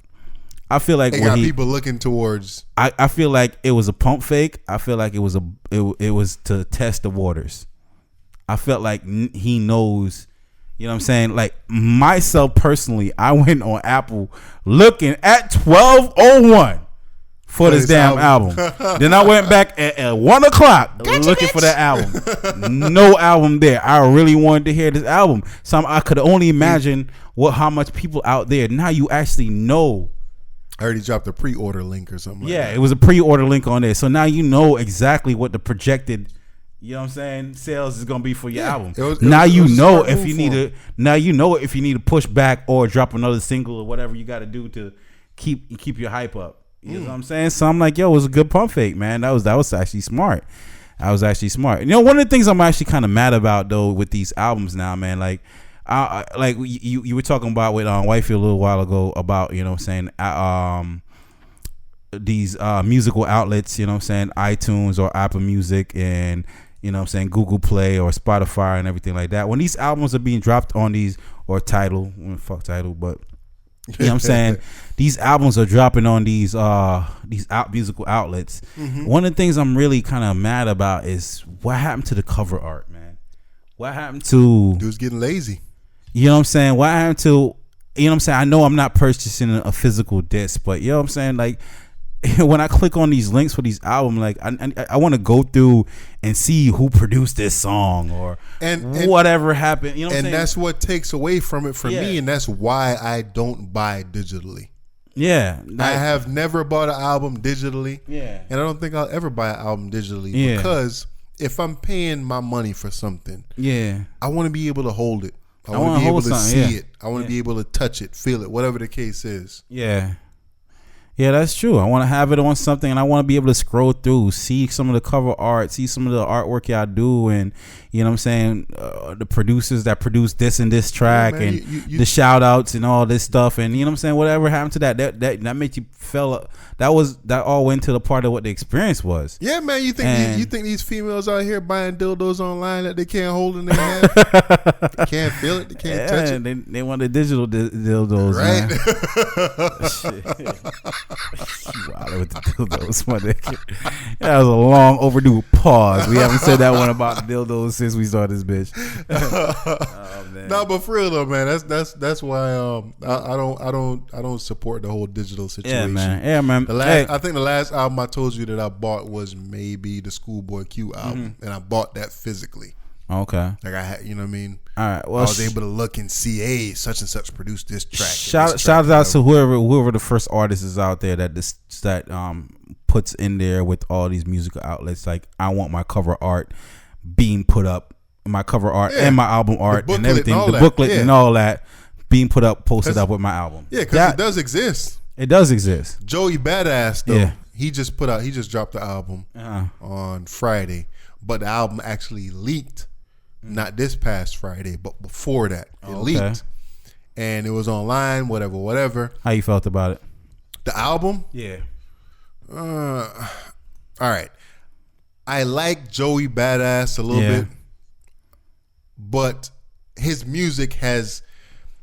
I feel like got people looking towards. I feel like it was a pump fake. I feel like it was to test the waters. I felt like he knows. You know what I'm saying? Like, myself personally, I went on Apple looking at 12:01 for this damn album. Then I went back at 1 o'clock looking for that album. No album there. I really wanted to hear this album. So I could only imagine how much people out there, now you actually know. I already dropped a pre-order link or something like that. Yeah, it was a pre-order link on there. So now you know exactly what the projected, you know what I'm saying, sales is gonna be for your album. Now you know if you need to push back or drop another single or whatever you got to do to keep your hype up. You know what I'm saying? So I'm like, yo, it was a good pump fake, man. That was actually smart. You know, one of the things I'm actually kind of mad about though with these albums now, man, like you were talking about with Wifey a little while ago about, you know what I'm saying, these musical outlets, you know what I'm saying, iTunes or Apple Music and, you know what I'm saying, Google Play or Spotify and everything like that. When these albums are being dropped on these, or Tidal, fuck Tidal, but you know what I'm saying, these albums are dropping on these musical outlets. One of the things I'm really kind of mad about is what happened to the cover art, man. What happened to? Dude's getting lazy. You know what I'm saying? What happened to? You know what I'm saying? I know I'm not purchasing a physical disc, but you know what I'm saying? Like when I click on these links for these albums, like I want to go through and see who produced this song or and whatever happened. You know what I'm saying? And that's what takes away from it for me, and that's why I don't buy digitally. Yeah, I have never bought an album digitally. Yeah, and I don't think I'll ever buy an album digitally because if I'm paying my money for something, I want to be able to hold it. I want to be able to see it. I want to be able to touch it, feel it, whatever the case is. Yeah, that's true. I want to have it on something, and I want to be able to scroll through, see some of the cover art, see some of the artwork y'all do, and you know what I'm saying, the producers that produce this and this track, and the shout outs and all this stuff, and you know what I'm saying, whatever happened to that made you feel that all went to the part of what the experience was. Yeah, man, you think these females out here buying dildos online that they can't hold in their hand, they can't feel it, they can't touch it. They want the digital dildos, right? Wow, with the dildos, my nigga. That was a long overdue pause. We haven't said that one about dildos since we started this bitch. Oh, man. No, but for real though, man, that's why I don't support the whole digital situation. Yeah, man. I think the last album I told you that I bought was maybe the Schoolboy Q album, and I bought that physically. Okay. Like I had, you know what I mean? All right. Well, I was able to look and see, hey, such and such produced this track. Shout out to whoever the first artist is out there that puts in there with all these musical outlets. Like, I want my cover art being put up, my cover art and my album art and everything, the booklet and all that being put up, posted up with my album. Yeah, because it does exist. It does exist. Joey Badass though, he just dropped the album on Friday, but the album actually leaked. Not this past Friday, but before that, it leaked, and it was online. Whatever. How you felt about it? The album? Yeah. All right. I like Joey Badass a little bit, but his music has.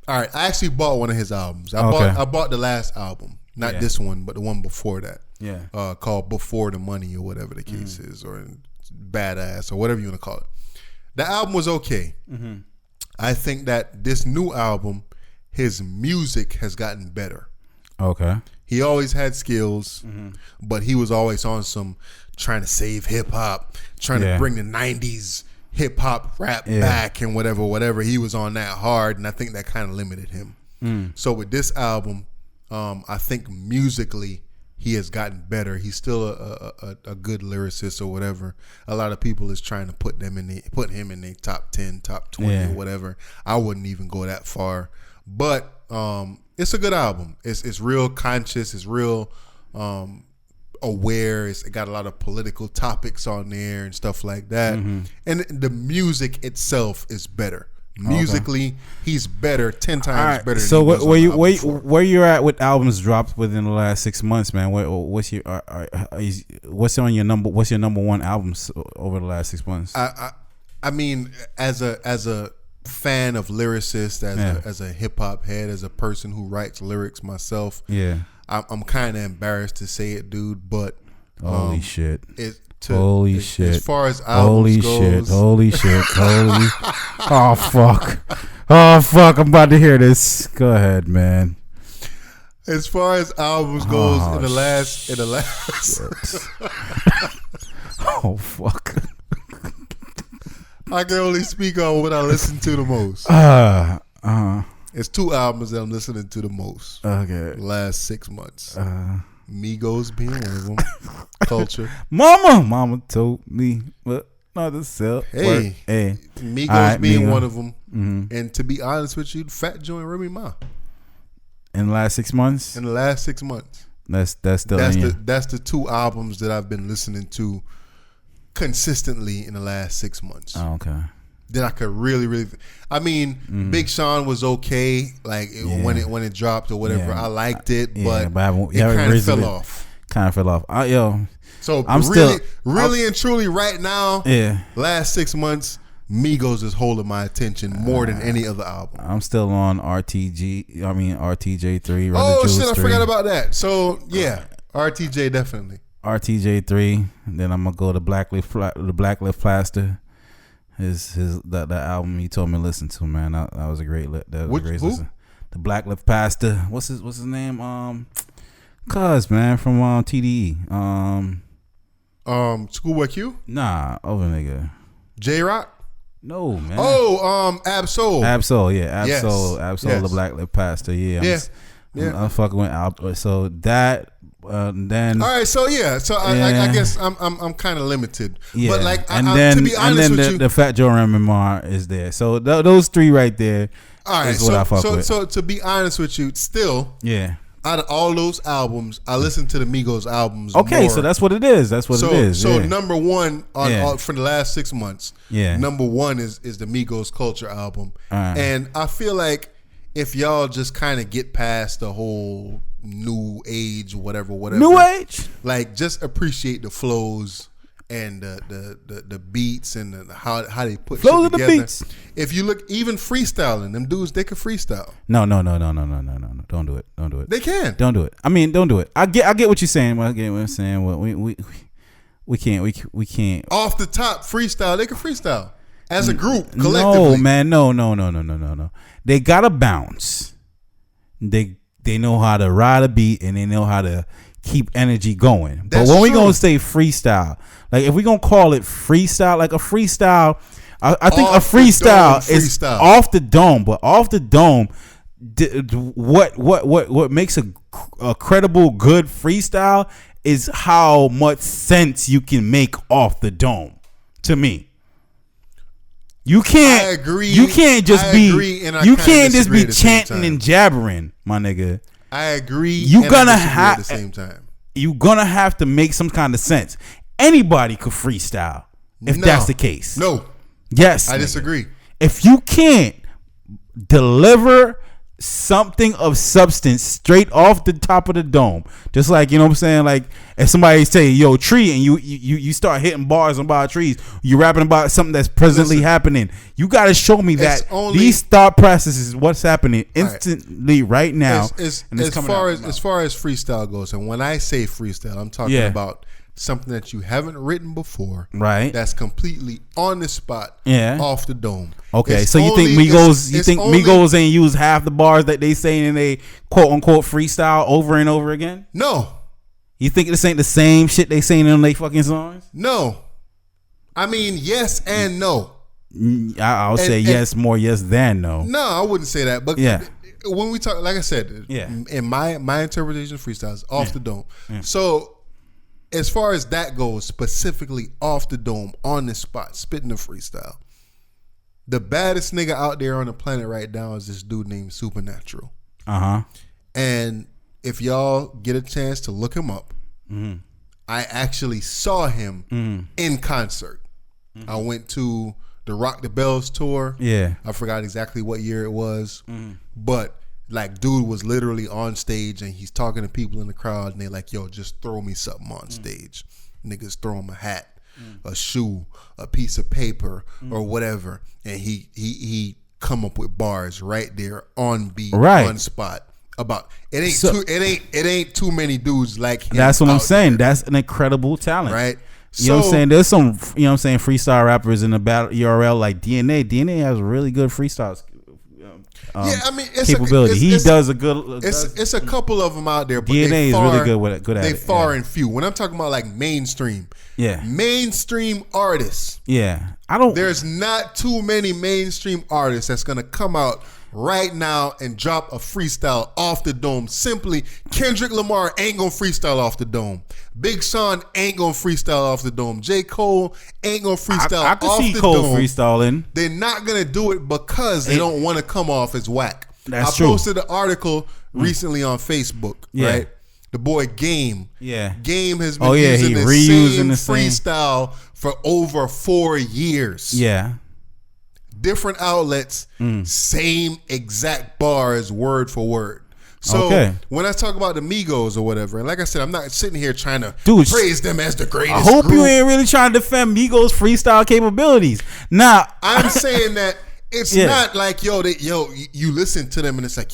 All right. I actually bought one of his albums. I bought the last album, not this one, but the one before that. Yeah. Called Before the Money or whatever the case is, or Badass or whatever you want to call it. The album was okay. I think that this new album, his music has gotten better. Okay. He always had skills, but he was always on some trying to save hip hop, trying to bring the 90s hip hop rap back and whatever. He was on that hard, and I think that kind of limited him. So with this album, I think musically, he has gotten better. He's still a good lyricist or whatever. A lot of people is trying to put him in the top 10, top 20 or whatever. I wouldn't even go that far. But it's a good album. It's real conscious. It's real aware. It got a lot of political topics on there and stuff like that. And the music itself is better. Musically, he's better, 10 times better. So where you're at with albums dropped within the last 6 months, man? What's on your number? What's your number one albums over the last 6 months? I mean, as a fan of lyricists, as a hip hop head, as a person who writes lyrics myself, I'm kind of embarrassed to say it, dude, but holy shit. Holy shit. As far as albums goes. Holy shit. Oh, fuck. I'm about to hear this. Go ahead, man. As far as albums goes, in the last oh, fuck. I can only speak on what I listen to the most. It's two albums that I'm listening to the most. Okay. The last 6 months. Migos being one of them. Culture. Mama told me what not to sell. Hey. Migos being one of them. And to be honest with you, Fat Joe and Remy Ma. In the last 6 months? In the last 6 months. That's the two albums that I've been listening to consistently in the last 6 months. Oh, okay. That I could really I mean, Big Sean was okay, like when it dropped or whatever. I liked it, but it kind of fell off. So I'm really and truly right now, last 6 months, Migos is holding my attention more than any other album. I'm still on RTJ3. Oh shit, I forgot about that. So yeah, RTJ definitely. RTJ3. Then I'm gonna go to the Black Lift Plaster. that album he told me to listen to, man. That was a great Who? listen. The Black Lip Pastor. What's his name? Cuz, man, from TDE. Schoolboy Q? Nah, other nigga. J-Rock? No, man. Oh, Ab-Soul. Ab-Soul, yeah. Yes. Absol, Yes. the Black Lip Pastor, yeah. Yeah. I'm fucking with Ab. So that, then. All right, so yeah, so Yeah. I guess I'm kind of limited, Yeah. but like, then, to be honest with you, the Fat Joe Memoir is there. So those three right there all right, is what I fuck with. So to be honest with you, still, Yeah. out of all those albums, I listened to the Migos albums. Okay, more. so that's what it is. That's what it is. So yeah. number one Yeah. for the last 6 months, Yeah. number one is the Migos Culture album, Alright. and I feel like if y'all just kind of get past the whole new age, whatever, New Age. like just appreciate the flows and the beats and how they put Flows shit of the together. beats. If you look, even freestyling, them dudes, they can freestyle. No. Don't do it. Don't do it. They can. Don't do it. I mean, don't do it. I get what you're saying. I get what I'm saying. Well, we can't. Off the top, freestyle. They can freestyle as a group, collectively. No, man. No. They gotta bounce. They know how to ride a beat and they know how to keep energy going. That's but when we true. gonna say freestyle, like if we gonna call it freestyle, like a freestyle, I think a Off the freestyle dome is freestyle. off the dome. But off the dome, what makes a credible good freestyle is how much sense you can make off the dome. To me. You can't. I agree. You can't just I be. agree, and I You kinda can't just disagree be at the same chanting time. and jabbering, my nigga. I agree. You and gonna I disagree have- at the same time. You gonna have to make some kind of sense. Anybody could freestyle if No. that's the case. No, Yes, I nigga. disagree. If you can't deliver something of substance straight off the top of the dome, just like, you know what I'm saying, like if somebody say yo tree and you start hitting bars about trees, you rapping about something that's presently happening, you got to show me that these thought processes, what's happening instantly right now. As and it's coming far out as my as mouth. far as freestyle goes, and when I say freestyle, I'm talking Yeah. about something that you haven't written before, Right. That's completely on the spot, Yeah. off the dome. Okay, It's so you think only- Migos? You it's think only- Migos ain't use half the bars that they say in they quote unquote freestyle over and over again? No, You think this ain't the same shit they saying in their fucking songs? no. I mean, yes and no. I'll say and- yes, more yes than no. No, I wouldn't say that. But Yeah. when we talk, like I said, Yeah. in my interpretation of freestyle is off the dome. So as far as that goes, specifically off the dome, on the spot, spitting the freestyle, the baddest nigga out there on the planet right now is this dude named Supernatural. And if y'all get a chance to look him up, I actually saw him in concert. I went to the Rock the Bells tour. Yeah. I forgot exactly what year it was, but like, dude was literally on stage and he's talking to people in the crowd, and they're like, "Yo, just throw me something on stage." Niggas throw him a hat, a shoe, a piece of paper, or whatever, and he come up with bars right there on beat, Right. on spot. About it ain't So- it ain't too many dudes like him. That's what I'm out saying. there, That's an incredible talent, right? You know what I'm saying? There's some, you know what I'm saying, freestyle rappers in the battle URL like DNA. DNA has really good freestyles. Yeah, I mean, it's capability. He does a good. It's a couple of them out there, but DNA is really good at they it. far and few. When I'm talking about like mainstream, mainstream artists, I don't. there's not too many mainstream artists that's gonna come out right now and drop a freestyle off the dome. Simply, Kendrick Lamar ain't gonna freestyle off the dome. Big Sean ain't gonna freestyle off the dome. J. Cole ain't gonna freestyle I can off see the Cole dome. freestyling. They're not gonna do it because they don't want to come off as whack. That's I true. posted an article recently on Facebook, right? The boy Game. Yeah. Game has been he using the reusing same the same freestyle for over 4 years. Yeah. Different outlets, same exact bars, word for word. So Okay. when I talk about the Migos or whatever, and like I said, I'm not sitting here trying to Dude, praise them as the greatest I hope group. you ain't really trying to defend Migos' freestyle capabilities. Nah, I'm saying that it's Yeah. not like, you listen to them and it's like,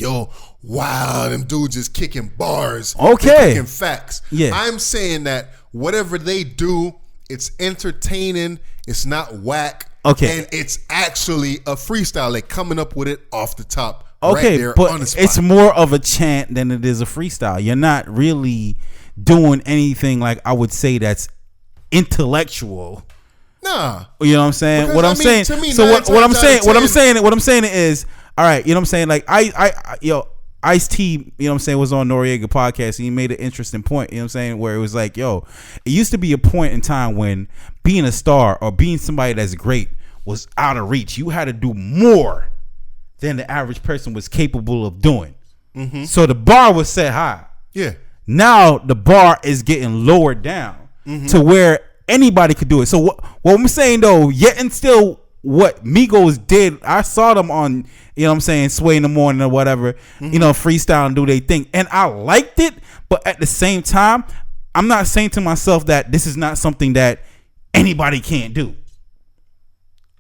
wow, them dudes is kicking bars. Okay. They're kicking facts. Yeah. I'm saying that whatever they do, it's entertaining. It's not whack. Okay. And it's actually a freestyle, like coming up with it off the top. Okay, right there but on the spot. it's more of a chant than it is a freestyle. You're not really doing anything like I would say that's intellectual. Nah. You know what I'm saying? Because, what I I'm mean, saying. to me, So nine what I'm times saying, out of what I'm saying is, all right. You know what I'm saying? Like Ice-T, you know what I'm saying, was on Noriega podcast and he made an interesting point, you know what I'm saying, where it was like, yo, it used to be a point in time when being a star or being somebody that's great was out of reach. You had to do more than the average person was capable of doing. Mm-hmm. So the bar was set high. Yeah. Now the bar is getting lowered down to where anybody could do it. So what I'm saying though, yet and still what Migos did, I saw them on, you know what I'm saying, Sway in the Morning or whatever, you know, freestyle and do they thing. And I liked it, but at the same time, I'm not saying to myself that this is not something that anybody can't do.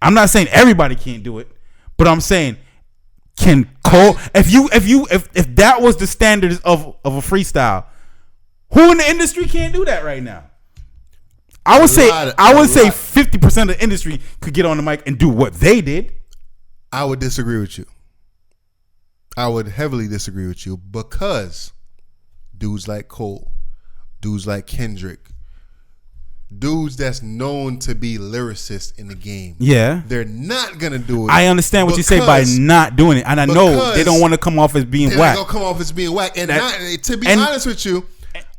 I'm not saying everybody can't do it, but I'm saying can Cole, if that was the standards of a freestyle, who in the industry can't do that right now? I would say 50% of the industry could get on the mic and do what they did. I would disagree with you. I would heavily disagree with you because dudes like Cole, dudes like Kendrick, dudes that's known to be lyricists in the game. Yeah. They're not going to do it. I understand what you say by not doing it. And I know they don't want to come off as being whack. They're going to come off as being whack. And to be honest with you,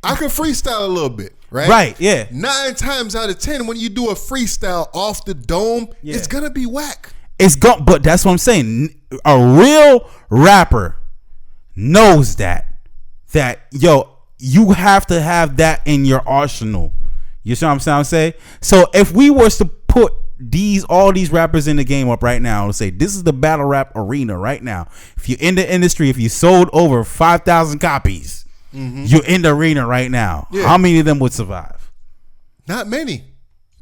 I can freestyle a little bit. Right, yeah. 9 times out of 10, when you do a freestyle off the dome, it's gonna be whack. But that's what I'm saying. A real rapper knows that yo, you have to have that in your arsenal. You see what I'm saying? So if we was to put all these rappers in the game up right now and say this is the battle rap arena right now, if you're in the industry, if you sold over 5,000 copies. Mm-hmm. You're in the arena right now. Yeah. How many of them would survive? Not many.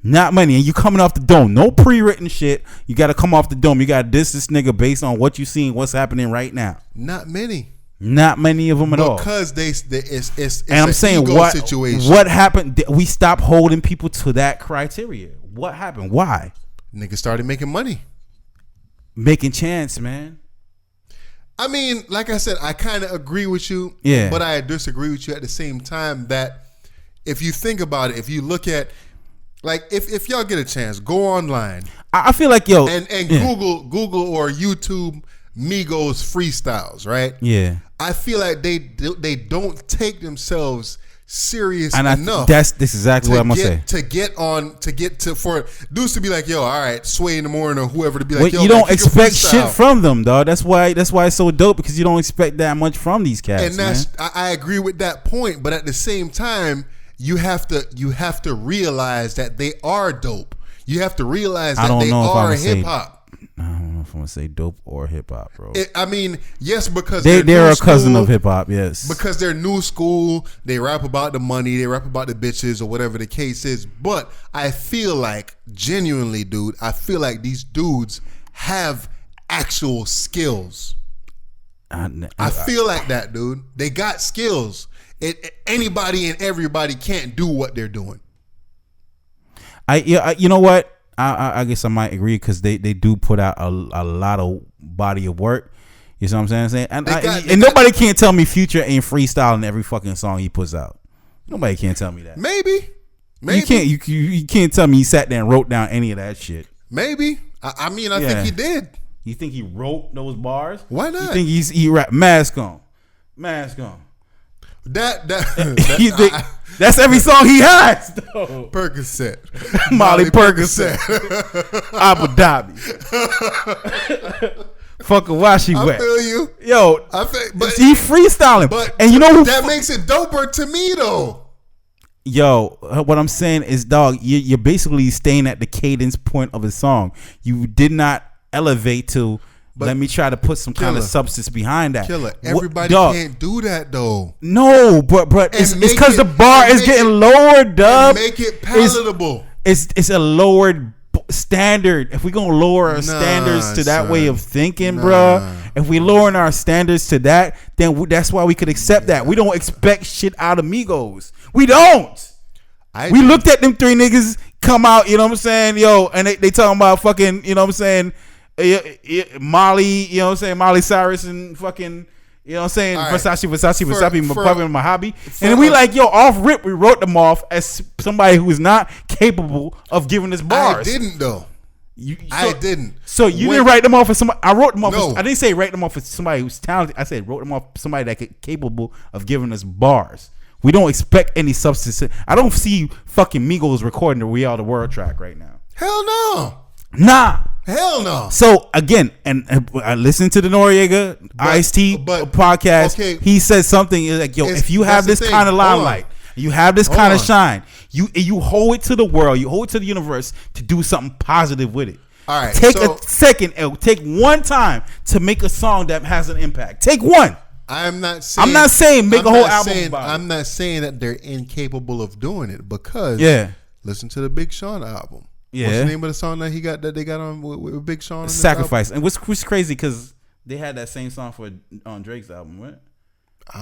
And you coming off the dome. No pre-written shit. You got to come off the dome. You got to diss this nigga based on what you seen, what's happening right now. Not many. Not many of them at all. Because it's and I'm saying situation. What happened? We stopped holding people to that criteria. What happened? Why? Niggas started making money. Making chance, man. I mean, like I said, I kind of agree with you, but I disagree with you at the same time that if you think about it, if you look at, like, if y'all get a chance, go online. I feel like, yo. And Google or YouTube Migos freestyles, right? Yeah. I feel like they don't take themselves serious enough. This is exactly what I'm gonna say. For dudes to be like, yo, all right, Sway in the Morning or whoever to be like, yo, you don't expect shit from them, dog. That's why it's so dope, because you don't expect that much from these cats. And that's I agree with that point, but at the same time, you have to realize that they are dope. You have to realize that they are hip hop. I don't know if I'm gonna say dope or hip hop, bro. I mean, yes, because they're a cousin of hip hop, yes. Because they're new school, they rap about the money, they rap about the bitches or whatever the case is. But I feel like, genuinely, dude, I feel like these dudes have actual skills. I feel like that, dude. They got skills. Anybody and everybody can't do what they're doing. You know what? I guess I might agree, because they do put out a lot of body of work. You know what I'm saying? And nobody can't tell me Future ain't freestyling every fucking song he puts out. Nobody can't tell me that. Maybe. You can't tell me he sat there and wrote down any of that shit. Maybe. I mean, I think he did. You think he wrote those bars? Why not? You think he rap Mask On? That's every song he has, though. Percocet. Molly Percocet. Abu Dhabi. Fucking Washi Wet. I feel you. Yo, but he freestyling. And you know who that makes it doper to me, though. Yo, what I'm saying is, dog, you're basically staying at the cadence point of a song. You did not elevate to, let me try to put some kind of substance behind that. Killer. Everybody can't do that, though. No, but it's because the bar is getting lower, dub. Make it palatable. It's a lowered standard. If we're gonna lower our standards to that way of thinking, bruh, if we lowering our standards to that, then that's why we could accept that. We don't expect shit out of Migos. We don't. We looked at them three niggas come out, you know what I'm saying, yo, and they talking about fucking, you know what I'm saying, Molly, you know what I'm saying, Molly Cyrus and fucking, you know what I'm saying, Right. Versace, Puffin, Mojave, and then we like, yo, off rip, we wrote them off as somebody who is not capable of giving us bars. I didn't though. I didn't. So you didn't write them off as somebody. I wrote them off. No. I didn't say write them off as somebody who's talented. I said wrote them off as somebody that capable of giving us bars. We don't expect any substance. I don't see fucking Migos recording the We Are the World track right now. Hell no. Nah. Hell no. So again, and I listened to the Noriega Ice-T podcast. Okay. He said something like, "Yo, if you have this kind of limelight, you have this kind of shine, you hold it to the world, you hold it to the universe to do something positive with it. All right. Take a second, take one time to make a song that has an impact. Take one. I'm not saying make a whole album about it. I'm not saying that they're incapable of doing it because listen to the Big Sean album. Yeah. What's the name of the song that they got on with Big Sean? On Sacrifice. And what's crazy because they had that same song on Drake's album, right? I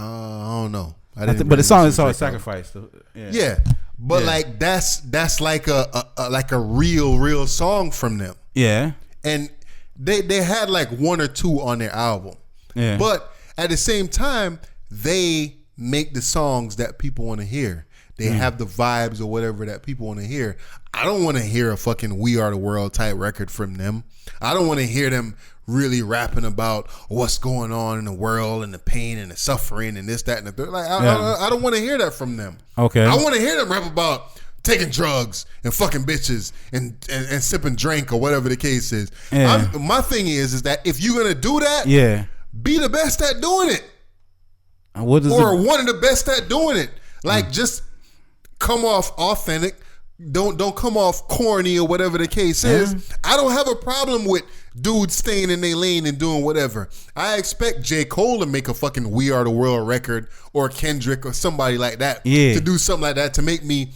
don't know. But the song is called Sacrifice. So, yeah. But like that's like a real song from them. Yeah. And they had like one or two on their album. Yeah. But at the same time, they make the songs that people want to hear. They have the vibes or whatever that people want to hear. I don't want to hear a fucking We Are the World type record from them. I don't want to hear them really rapping about what's going on in the world and the pain and the suffering and this, that, and the third. Like, I don't want to hear that from them. Okay. I want to hear them rap about taking drugs and fucking bitches and sipping drink or whatever the case is. Yeah. My thing is that if you're going to do that, be the best at doing it. What is or one of the best at doing it. Like, just come off authentic. Don't come off corny or whatever the case is. I don't have a problem with dudes staying in their lane and doing whatever. I expect J. Cole to make a fucking We Are the World record or Kendrick or somebody like that to do something like that to make me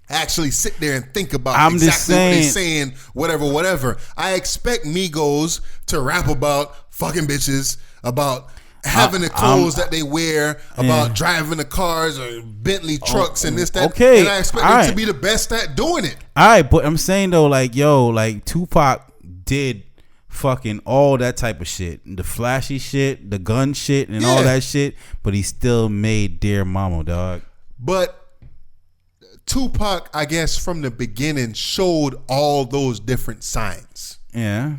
actually sit there and think about exactly what they're saying, whatever. I expect Migos to rap about fucking bitches, about having the clothes that they wear, about driving the cars or Bentley trucks and this, that. Okay. And I expect them to be the best at doing it. All right, but I'm saying though, like, yo, like Tupac did fucking all that type of shit. The flashy shit, the gun shit, and all that shit, but he still made Dear Mama, dog. But Tupac, I guess, from the beginning showed all those different signs. Yeah.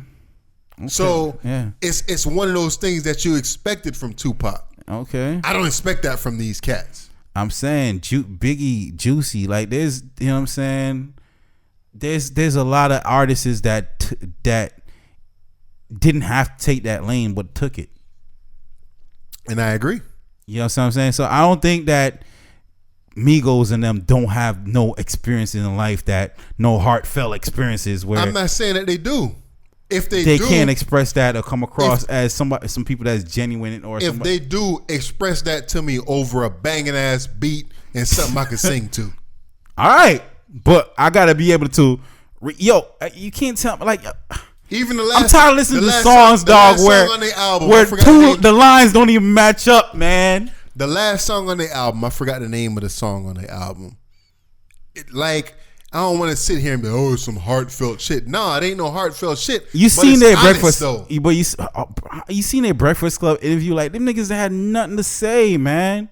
Okay. So it's one of those things that you expected from Tupac. Okay. I don't expect that from these cats. I'm saying Biggie, Juicy, like there's, you know what I'm saying? There's a lot of artists that didn't have to take that lane but took it. And I agree. You know what I'm saying? So I don't think that Migos and them don't have no experiences in life, that no heartfelt experiences where I'm not saying that they do. If they do, can't express that or come across as some people that's genuine, or if they do express that to me over a banging ass beat and something I can sing to. All right, but I gotta be able to. You can't tell me like. Even the last, I'm tired of listening to songs, dog, where the lines don't even match up, man. The last song on the album, I forgot the name of the song on the album. I don't want to sit here and be, oh, it's some heartfelt shit. Nah, it ain't no heartfelt shit. You seen their Breakfast, but you seen their Breakfast Club interview? Like, them niggas had nothing to say, man.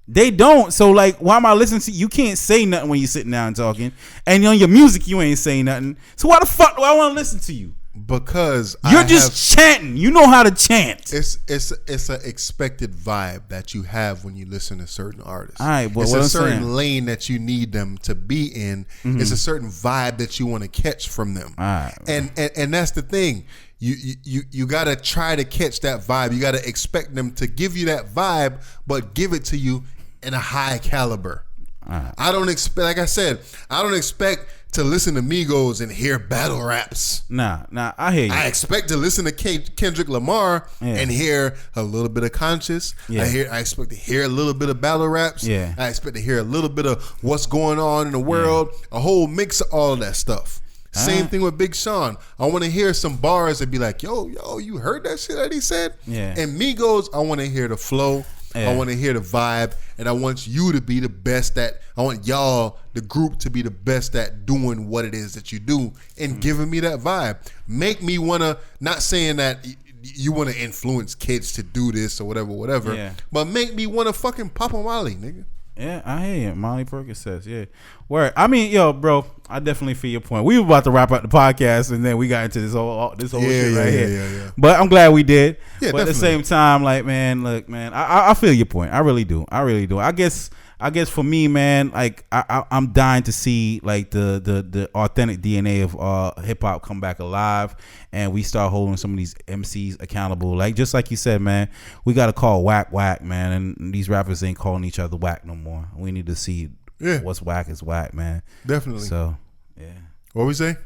They don't. So like, why am I listening to you? You can't say nothing when you're sitting down and talking, and on your music you ain't saying nothing. So why the fuck do I want to listen to you? Because you're just chanting. You know how to chant. It's an expected vibe that you have when you listen to certain artists. All right, but it's a certain lane that you need them to be in. Mm-hmm. It's a certain vibe that you want to catch from them. All right, and that's the thing. You gotta try to catch that vibe. You gotta expect them to give you that vibe, but give it to you in a high caliber. Right. I don't expect, like I said, I don't expect to listen to Migos and hear battle raps. Nah, I hear you. I expect to listen to Kendrick Lamar and hear a little bit of Conscious. Yeah. I expect to hear a little bit of battle raps. Yeah. I expect to hear a little bit of what's going on in the world. A whole mix of all of that stuff. Same thing with Big Sean. I want to hear some bars and be like, yo, you heard that shit that he said? Yeah. And Migos, I want to hear the flow. I want to hear the vibe. and I want you to be the best at. I want y'all, the group, to be the best at doing what it is that you do and giving me that vibe. Make me wanna. Not saying that you want to influence kids to do this or whatever. But make me want to fucking pop a Molly, nigga. Yeah, I hear you. Molly Percocets, yeah. Word. I mean, yo, bro, I definitely feel your point. We were about to wrap up the podcast, and then we got into this whole shit right here. Yeah. But I'm glad we did. Yeah, but definitely. At the same time, like, man, look, man, I feel your point. I really do. I guess for me, man, like I'm dying to see like the authentic DNA of hip hop come back alive, and we start holding some of these MCs accountable. Like just like you said, man, we gotta call whack, man, and these rappers ain't calling each other whack no more. We need to see what's whack is whack, man. Definitely. So yeah. What we say?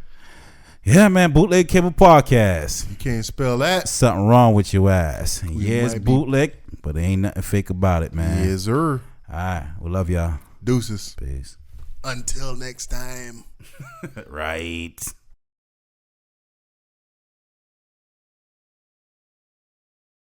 Yeah, man, Bootleg Cable Podcast. You can't spell that. Something wrong with your ass. It's bootleg, but there ain't nothing fake about it, man. Yes, sir. All right. We love y'all. Deuces. Peace. Until next time. Right.